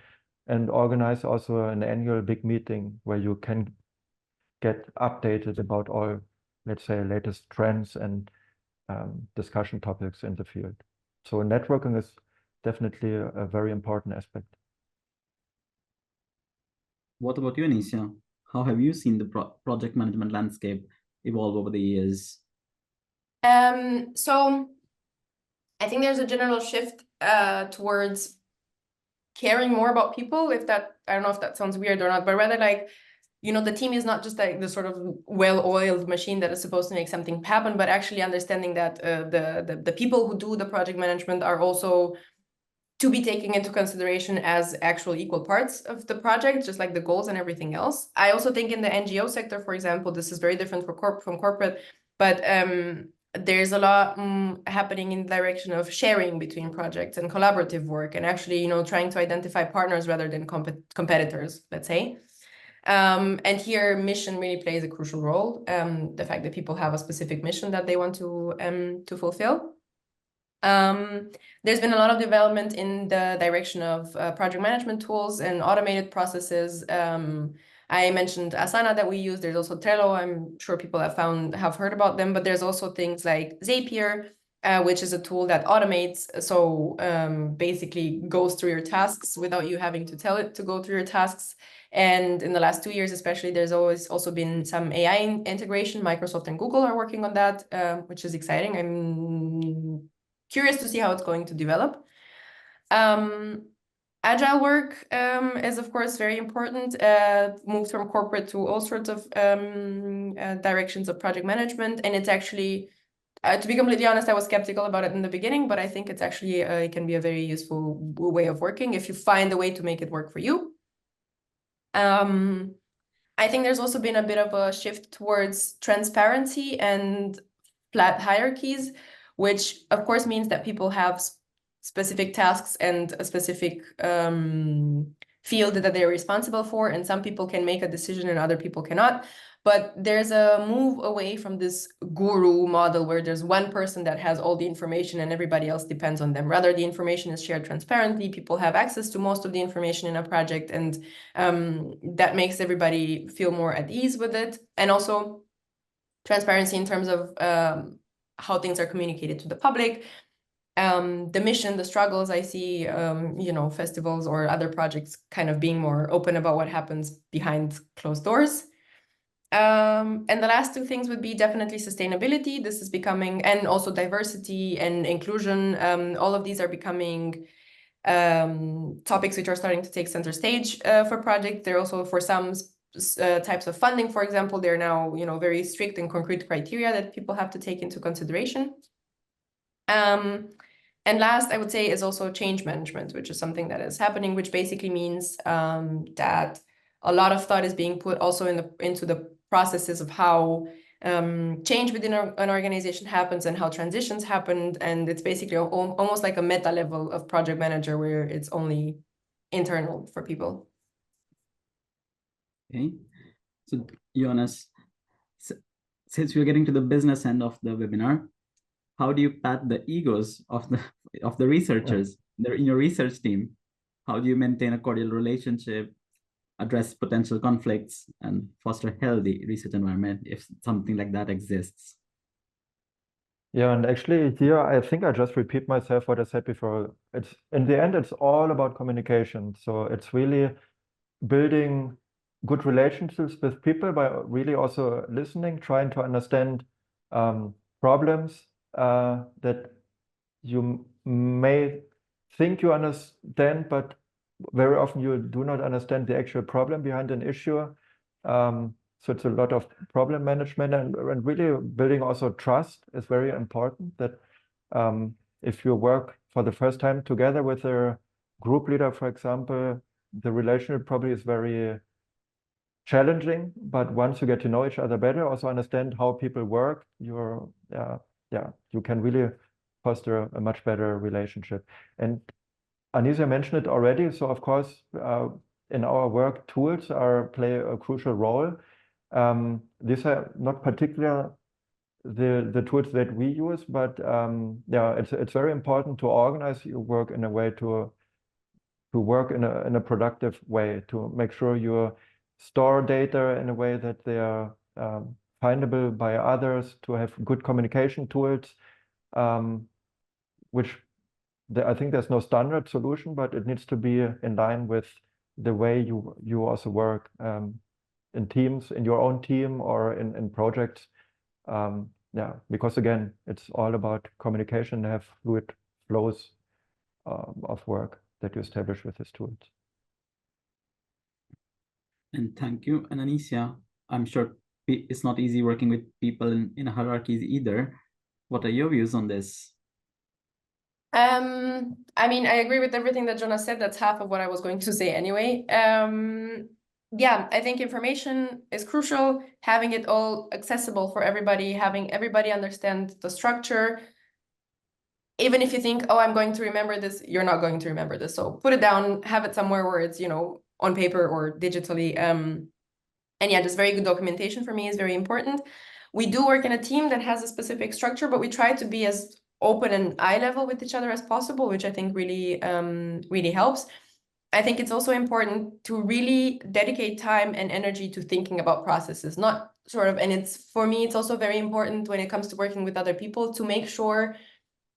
and organize also an annual big meeting where you can get updated about all, let's say, latest trends and discussion topics in the field. So networking is definitely a very important aspect. What about you, Anisha? How have you seen the project management landscape evolve over the years? So I think there's a general shift towards caring more about people, if that, I don't know if that sounds weird or not, but rather like, you know, the team is not just like the sort of well-oiled machine that is supposed to make something happen, but actually understanding that the people who do the project management are also to be taken into consideration as actual equal parts of the project, just like the goals and everything else. I also think in the NGO sector, for example, this is very different from corporate, but there's a lot happening in the direction of sharing between projects and collaborative work, and actually, you know, trying to identify partners rather than competitors, let's say. And here mission really plays a crucial role. The fact that people have a specific mission that they want to fulfill. There's been a lot of development in the direction of project management tools and automated processes. I mentioned Asana that we use. There's also Trello. I'm sure people have heard about them, but there's also things like Zapier, which is a tool that automates. So basically goes through your tasks without you having to tell it to go through your tasks. And in the last 2 years, especially, there's always also been some AI integration. Microsoft and Google are working on that, which is exciting. I'm curious to see how it's going to develop. Agile work is, of course, very important. Moved from corporate to all sorts of directions of project management. And it's actually, to be completely honest, I was skeptical about it in the beginning, but I think it's actually, it can be a very useful way of working if you find a way to make it work for you. I think there's also been a bit of a shift towards transparency and flat hierarchies, which of course means that people have specific tasks and a specific field that they're responsible for, and some people can make a decision and other people cannot. But there's a move away from this guru model where there's one person that has all the information and everybody else depends on them. Rather, the information is shared transparently. People have access to most of the information in a project, and that makes everybody feel more at ease with it. And also transparency in terms of how things are communicated to the public. The mission, the struggles. I see, you know, festivals or other projects kind of being more open about what happens behind closed doors. And the last two things would be definitely sustainability. This is becoming, and also diversity and inclusion. All of these are becoming topics which are starting to take center stage for projects. They're also, for some types of funding, for example, they're now, you know, very strict and concrete criteria that people have to take into consideration. And last, I would say, is also change management, which is something that is happening, which basically means that a lot of thought is being put also into the processes of how change within an organization happens and how transitions happen. And it's basically almost like a meta level of project manager where it's only internal for people. Okay. So Jonas, since we're getting to the business end of the webinar, how do you pat the egos of the researchers in your research team? How do you maintain a cordial relationship, address potential conflicts, and foster a healthy research environment if something like that exists? Yeah, and actually here I think I just repeat myself what I said before. It's in the end, it's all about communication. So it's really building good relationships with people by really also listening, trying to understand problems that you may think you understand, but very often you do not understand the actual problem behind an issue. So it's a lot of problem management and really building also trust is very important, that if you work for the first time together with a group leader, for example, the relationship probably is very challenging, but once you get to know each other better, also understand how people work, you can really foster a much better relationship. And Anisia mentioned it already. So of course, in our work, tools play a crucial role. These are not particular the tools that we use, but it's very important to organize your work in a way to work in a productive way, to make sure you store data in a way that they are findable by others, to have good communication tools, which I think there's no standard solution, but it needs to be in line with the way you also work in teams, in your own team or in projects. Because again, it's all about communication, have fluid flows of work that you establish with these tools. And thank you. And Anisia, I'm sure it's not easy working with people in hierarchies either. What are your views on this? I mean, I agree with everything that Jonas said. That's half of what I was going to say anyway. Yeah, I think information is crucial, having it all accessible for everybody, having everybody understand the structure. Even if you think, oh, I'm going to remember this, you're not going to remember this. So put it down, have it somewhere where it's, on paper or digitally. And yeah, just very good documentation for me is very important. We do work in a team that has a specific structure, but we try to be as open and eye level with each other as possible, which I think really, really helps. I think it's also important to really dedicate time and energy to thinking about processes, not and for me, it's also very important when it comes to working with other people to make sure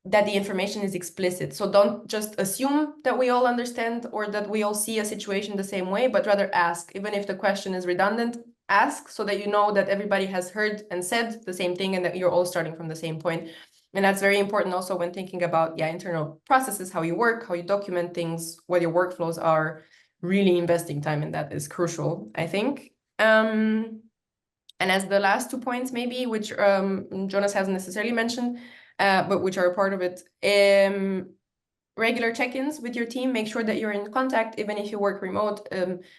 that the information is explicit. So don't just assume that we all understand or that we all see a situation the same way, but rather ask, even if the question is redundant, ask so that you know that everybody has heard and said the same thing and that you're all starting from the same point. And that's very important also when thinking about internal processes, how you work, how you document things, what your workflows are. Really investing time in that is crucial, I think. And as the last 2 points, maybe, which Jonas hasn't necessarily mentioned, but which are a part of it, regular check-ins with your team. Make sure that you're in contact, even if you work remote.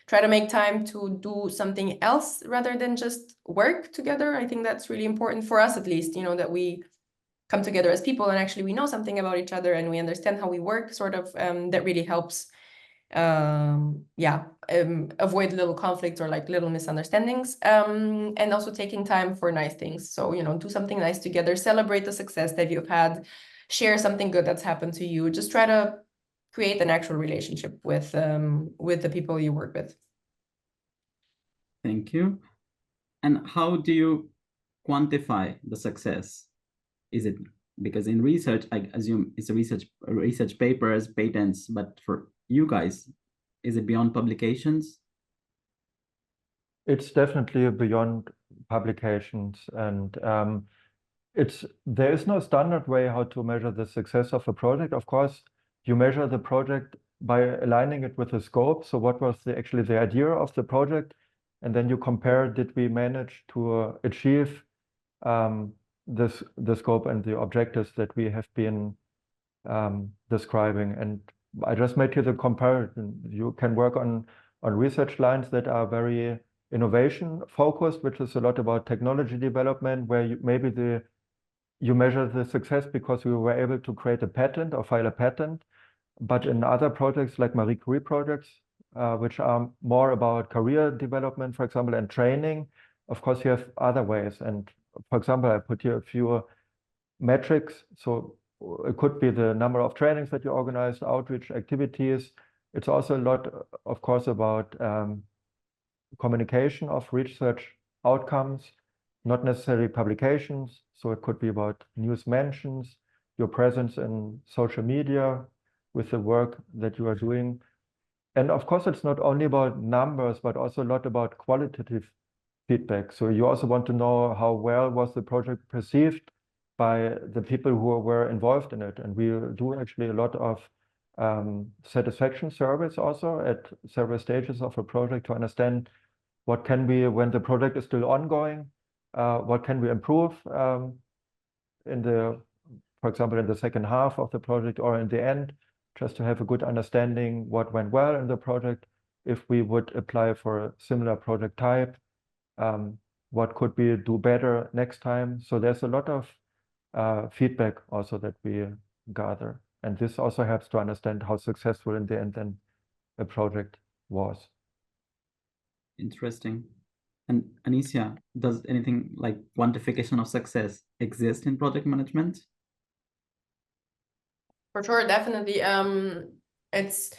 Try to make time to do something else rather than just work together. I think that's really important for us, at least, that we come together as people and actually we know something about each other and we understand how we work, that really helps avoid little conflicts or little misunderstandings, and also taking time for nice things. So do something nice together, celebrate the success that you've had, share something good that's happened to you. Just try to create an actual relationship with the people you work with. Thank you. And how do you quantify the success? Is it because in research, I assume it's research papers, patents, but for you guys, is it beyond publications? It's definitely beyond publications, and there is no standard way how to measure the success of a project. Of course, you measure the project by aligning it with the scope. So what was actually the idea of the project? And then you compare, did we manage to achieve the scope and the objectives that we have been describing. And I just made here the comparison. You can work on research lines that are very innovation focused, which is a lot about technology development, where you measure the success because you were able to create a patent or file a patent. But in other projects like Marie Curie projects, which are more about career development, for example, and training, of course, you have other ways. And for example, I put here a few metrics. So it could be the number of trainings that you organized, outreach activities. It's also a lot, of course, about communication of research outcomes, not necessarily publications. So it could be about news mentions, your presence in social media with the work that you are doing. And of course, it's not only about numbers, but also a lot about qualitative feedback. So you also want to know how well was the project perceived by the people who were involved in it. And we do actually a lot of satisfaction surveys also at several stages of a project to understand what can we, when the project is still ongoing, what can we improve in the, for example, in the second half of the project or in the end, just to have a good understanding what went well in the project. If we would apply for a similar project type, what could we do better next time? So there's a lot of feedback also that we gather. And this also helps to understand how successful in the end then a project was. Interesting. And Anicia, does anything like quantification of success exist in project management? For sure, definitely. It's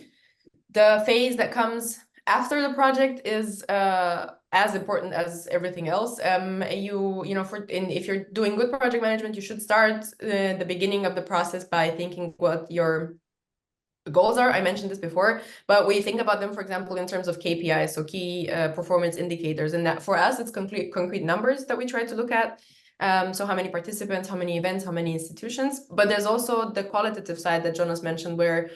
the phase that comes after the project is as important as everything else. If you're doing good project management, you should start the beginning of the process by thinking what your goals are. I mentioned this before, but we think about them, for example, in terms of KPIs, so key performance indicators, and that for us, it's concrete numbers that we try to look at. So how many participants, how many events, how many institutions, but there's also the qualitative side that Jonas mentioned, where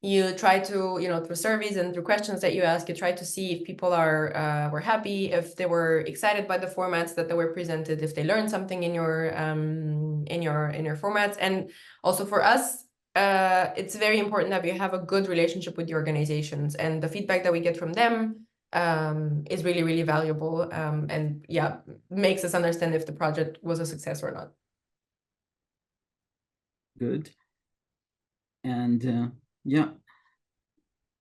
you try to, through surveys and through questions that you ask, you try to see if people were happy, if they were excited by the formats that they were presented, if they learned something in your formats. And also for us, it's very important that we have a good relationship with the organizations, and the feedback that we get from them is really, really valuable, and yeah, makes us understand if the project was a success or not. Good. And yeah.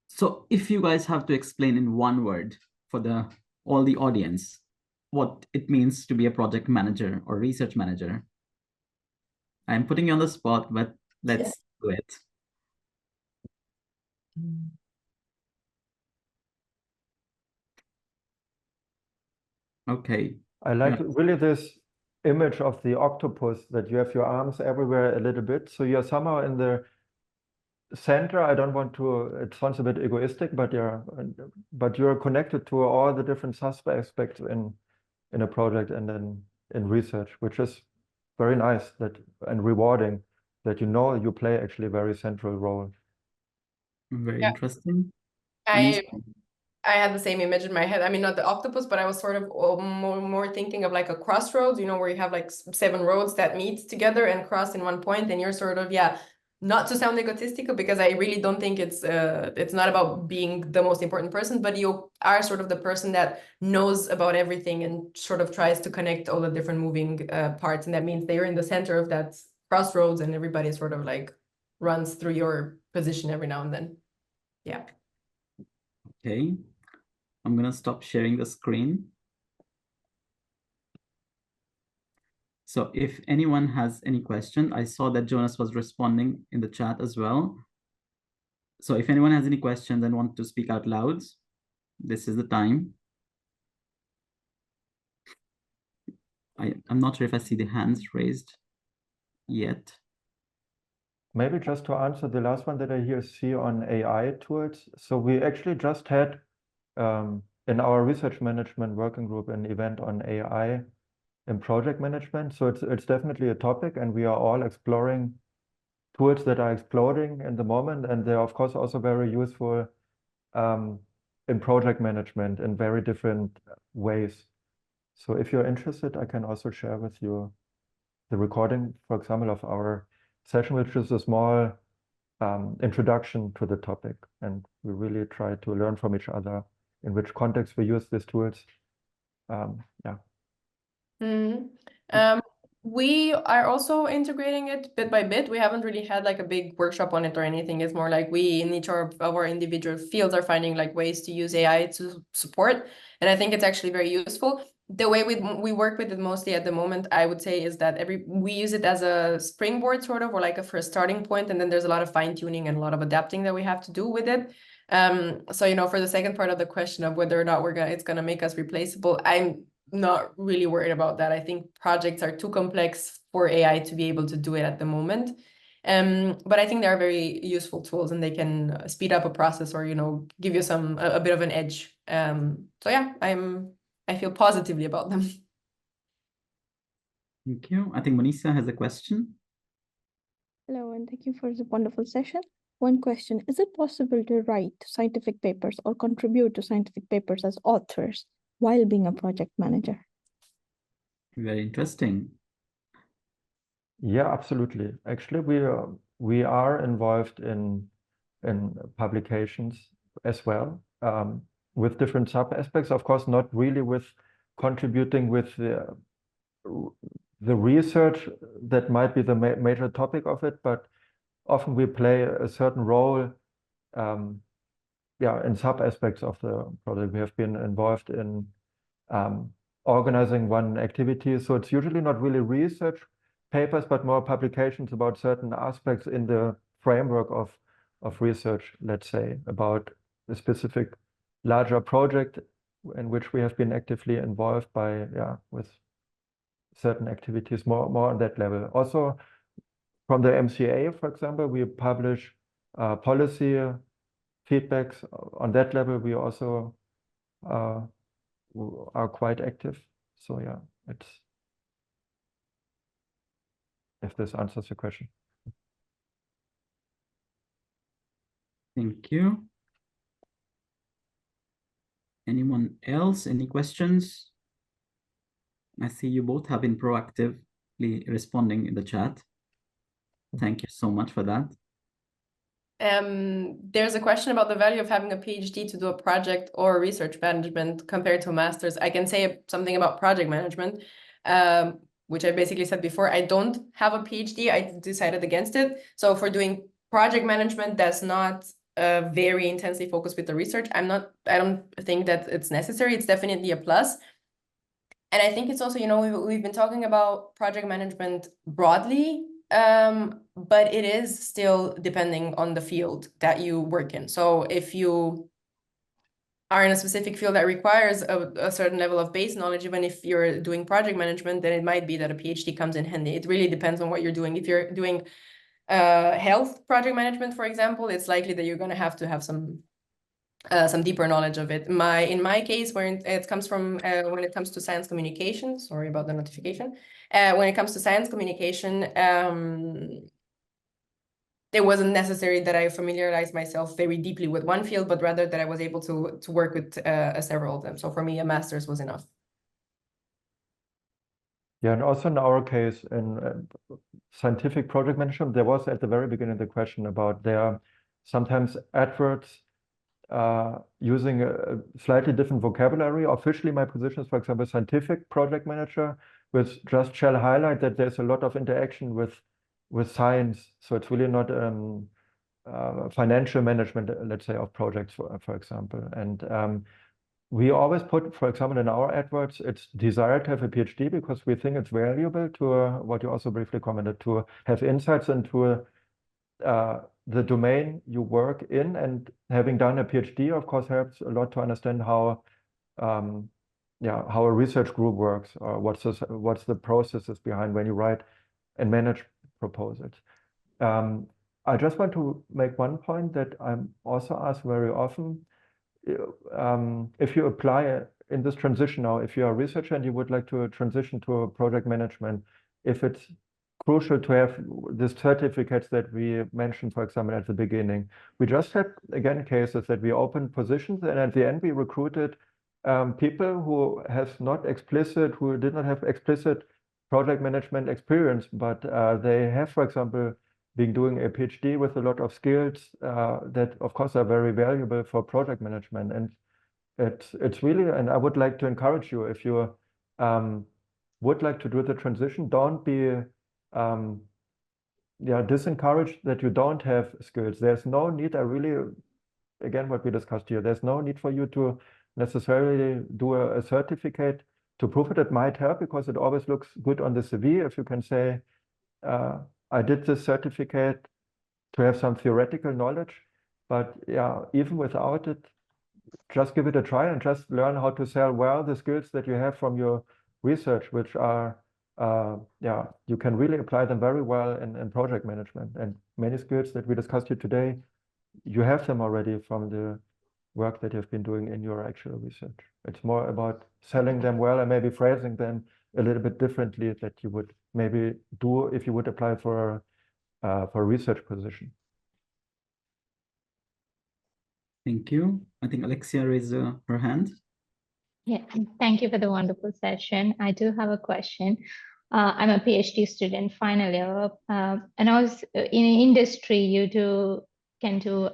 So if you guys have to explain in one word for all the audience what it means to be a project manager or research manager, I'm putting you on the spot, but let's do it. Okay. I like really this image of the octopus, that you have your arms everywhere a little bit. So you're somehow in the center. I don't want to, it sounds a bit egoistic, but you're connected to all the different aspects in a project and then in research, which is very nice and rewarding, that you play actually a very central role. Very interesting. I had the same image in my head. I mean, not the octopus, but I was sort of more thinking of like a crossroads, where you have like 7 roads that meet together and cross in one point, and you're sort of, not to sound egotistical, because I really don't think it's not about being the most important person, but you are sort of the person that knows about everything and sort of tries to connect all the different moving parts. And that means they're in the center of that crossroads, and everybody sort of like runs through your position every now and then. Yeah. Okay. I'm going to stop sharing the screen. So if anyone has any question, I saw that Jonas was responding in the chat as well. So if anyone has any questions and want to speak out loud, this is the time. I'm not sure if I see the hands raised yet. Maybe just to answer the last one that I here see on AI tools. So we actually just had in our research management working group an event on AI in project management. So it's definitely a topic, and we are all exploring tools that are exploding in the moment, and they're of course also very useful in project management in very different ways. So if you're interested, I can also share with you the recording, for example, of our session, which is a small introduction to the topic. And we really try to learn from each other in which context we use these tools. Yeah. We are also integrating it bit by bit. We haven't really had like a big workshop on it or anything. It's more like we in each of our individual fields are finding like ways to use AI to support. And I think it's actually very useful. The way we work with it mostly at the moment, I would say, is that we use it as a springboard sort of, or like for a starting point, and then there's a lot of fine tuning and a lot of adapting that we have to do with it. So you know, for the second part of the question of whether or not it's gonna make us replaceable, I'm not really worried about that. I think projects are too complex for AI to be able to do it at the moment. But I think they are very useful tools, and they can speed up a process, or you know, give you a bit of an edge. So yeah, I feel positively about them. Thank you. I think Manisa has a question. Hello, and thank you for the wonderful session. One question: is it possible to write scientific papers or contribute to scientific papers as authors while being a project manager? Very interesting. Yeah, absolutely. Actually, we are involved in publications as well, with different sub aspects. Of course, not really with contributing with the research that might be the major topic of it, but often we play a certain role, in sub aspects of the project. We have been involved in organizing one activity, so it's usually not really research papers, but more publications about certain aspects in the framework of research, let's say, about a specific larger project in which we have been actively involved with certain activities, more on that level. Also, from the MCAA, for example, we publish policy feedbacks. On that level, we also are quite active. So yeah, if this answers your question. Thank you. Anyone else? Any questions? I see you both have been proactively responding in the chat. Thank you so much for that. There's a question about the value of having a PhD to do a project or research management compared to a master's. I can say something about project management, which I basically said before. I don't have a PhD. I decided against it. So for doing project management, that's not very intensely focused with the research. I don't think that it's necessary. It's definitely a plus. And I think it's also, you know, we've been talking about project management broadly, but it is still depending on the field that you work in. So if you are in a specific field that requires a certain level of base knowledge, even if you're doing project management, then it might be that a PhD comes in handy. It really depends on what you're doing. If you're doing health project management, for example, it's likely that you're going to have some deeper knowledge of it. In my case, when it comes to science communication, sorry about the notification. When it comes to science communication, it wasn't necessary that I familiarize myself very deeply with one field, but rather that I was able to work with several of them. So for me, a master's was enough. Yeah, and also in our case, in scientific project management, there was at the very beginning the question about there sometimes adverts using a slightly different vocabulary. Officially, my position is, for example, scientific project manager, which just shall highlight that there's a lot of interaction with science. So it's really not financial management, let's say, of projects, for example. And we always put, for example, in our adverts, it's desired to have a PhD because we think it's valuable to, what you also briefly commented, to have insights into the domain you work in. And having done a PhD, of course, helps a lot to understand how a research group works, or what's the processes behind when you write and manage proposals. I just want to make one point that I'm also asked very often. If you apply in this transition now, if you're a researcher and you would like to transition to a project management, if it's crucial to have the certificates that we mentioned, for example, at the beginning. We just had, again, cases that we opened positions, and at the end we recruited people who did not have explicit project management experience, but they have, for example, doing a PhD with a lot of skills that, of course, are very valuable for project management. And it's really, and I would like to encourage you, if you would like to do the transition, don't be disencouraged that you don't have skills. There's no need, again, what we discussed here, there's no need for you to necessarily do a certificate to prove it. It might help because it always looks good on the CV if you can say, I did this certificate to have some theoretical knowledge. But yeah, even without it, just give it a try and just learn how to sell well the skills that you have from your research, which are, you can really apply them very well in project management. And many skills that we discussed here today, you have them already from the work that you've been doing in your actual research. It's more about selling them well and maybe phrasing them a little bit differently that you would maybe do if you would apply for a research position. Thank you. I think Alexia raised her hand. Yeah, thank you for the wonderful session. I do have a question. I'm a PhD student, final year, and I was in industry. You can do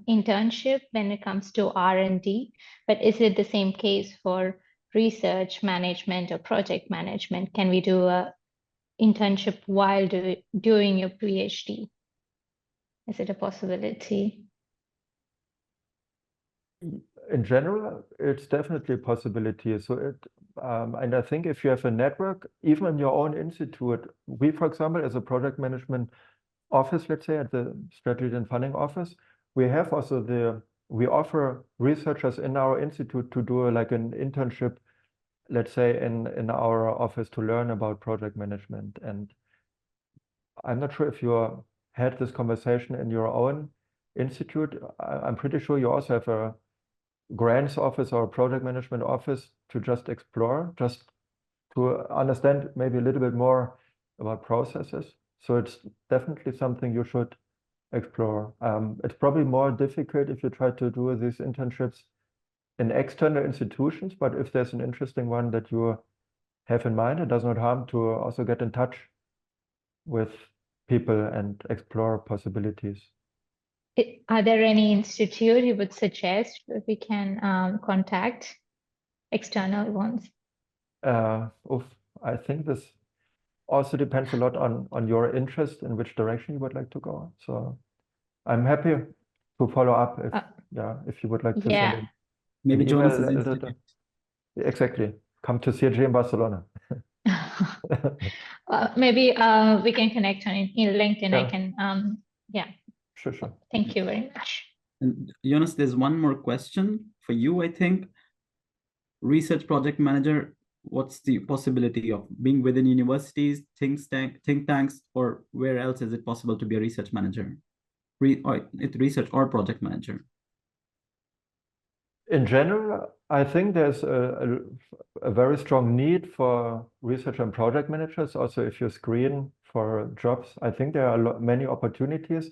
internship when it comes to R&D, but is it the same case for research management or project management? Can we do a internship while doing your PhD? Is it a possibility? In general, it's definitely a possibility. So and I think if you have a network, even in your own institute, we, for example, as a project management office, let's say at the strategy and funding office, we have also we offer researchers in our institute to do like an internship, let's say in our office to learn about project management. And I'm not sure if you had this conversation in your own institute. I'm pretty sure you also have a grants office or a project management office to just explore, just to understand maybe a little bit more about processes. So it's definitely something you should explore. It's probably more difficult if you try to do these internships in external institutions, but if there's an interesting one that you have in mind, it does not harm to also get in touch with people and explore possibilities. Are there any institute you would suggest that we can contact, external ones? I think this also depends a lot on your interest in which direction you would like to go. So I'm happy to follow up if you would like to send in. Maybe an join us email as later. institute. Exactly. Come to CRG in Barcelona. Maybe we can connect on in LinkedIn. Yeah. I can, Sure. Thank you very much. And Jonas, there's one more question for you, I think. Research project manager, what's the possibility of being within universities, think tanks, or where else is it possible to be a research manager? Research or project manager? In general, I think there's a very strong need for research and project managers. Also, if you screen for jobs, I think there are many opportunities.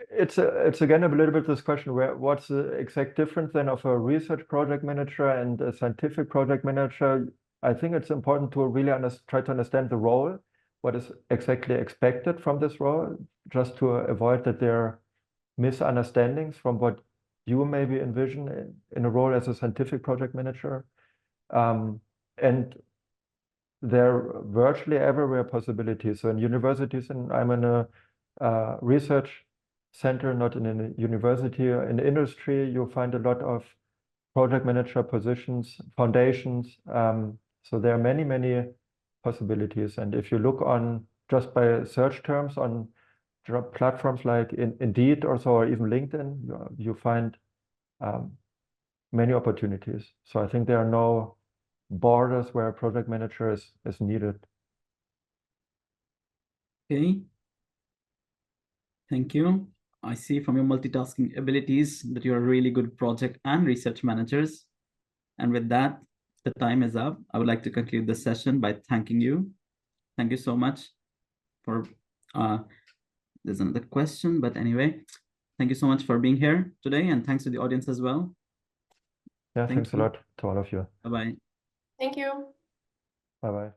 It's again a little bit this question what's the exact difference then of a research project manager and a scientific project manager? I think it's important to really try to understand the role, what is exactly expected from this role, just to avoid that there are misunderstandings from what you maybe envision in a role as a scientific project manager. And there are virtually everywhere possibilities. So in universities, and I'm in a research center, not in a university. In industry, you'll find a lot of project manager positions, foundations. So there are many possibilities. And if you look on just by search terms on job platforms like Indeed or even LinkedIn, you find many opportunities. So I think there are no borders where a project manager is needed. Okay. Thank you. I see from your multitasking abilities that you're really good project and research managers. And with that, the time is up. I would like to conclude the session by thanking you. Thank you so much for, there's another question, but anyway, thank you so much for being here today, and thanks to the audience as well. Yeah, thanks a lot to all of you. Bye-bye. Thank you. Bye-bye.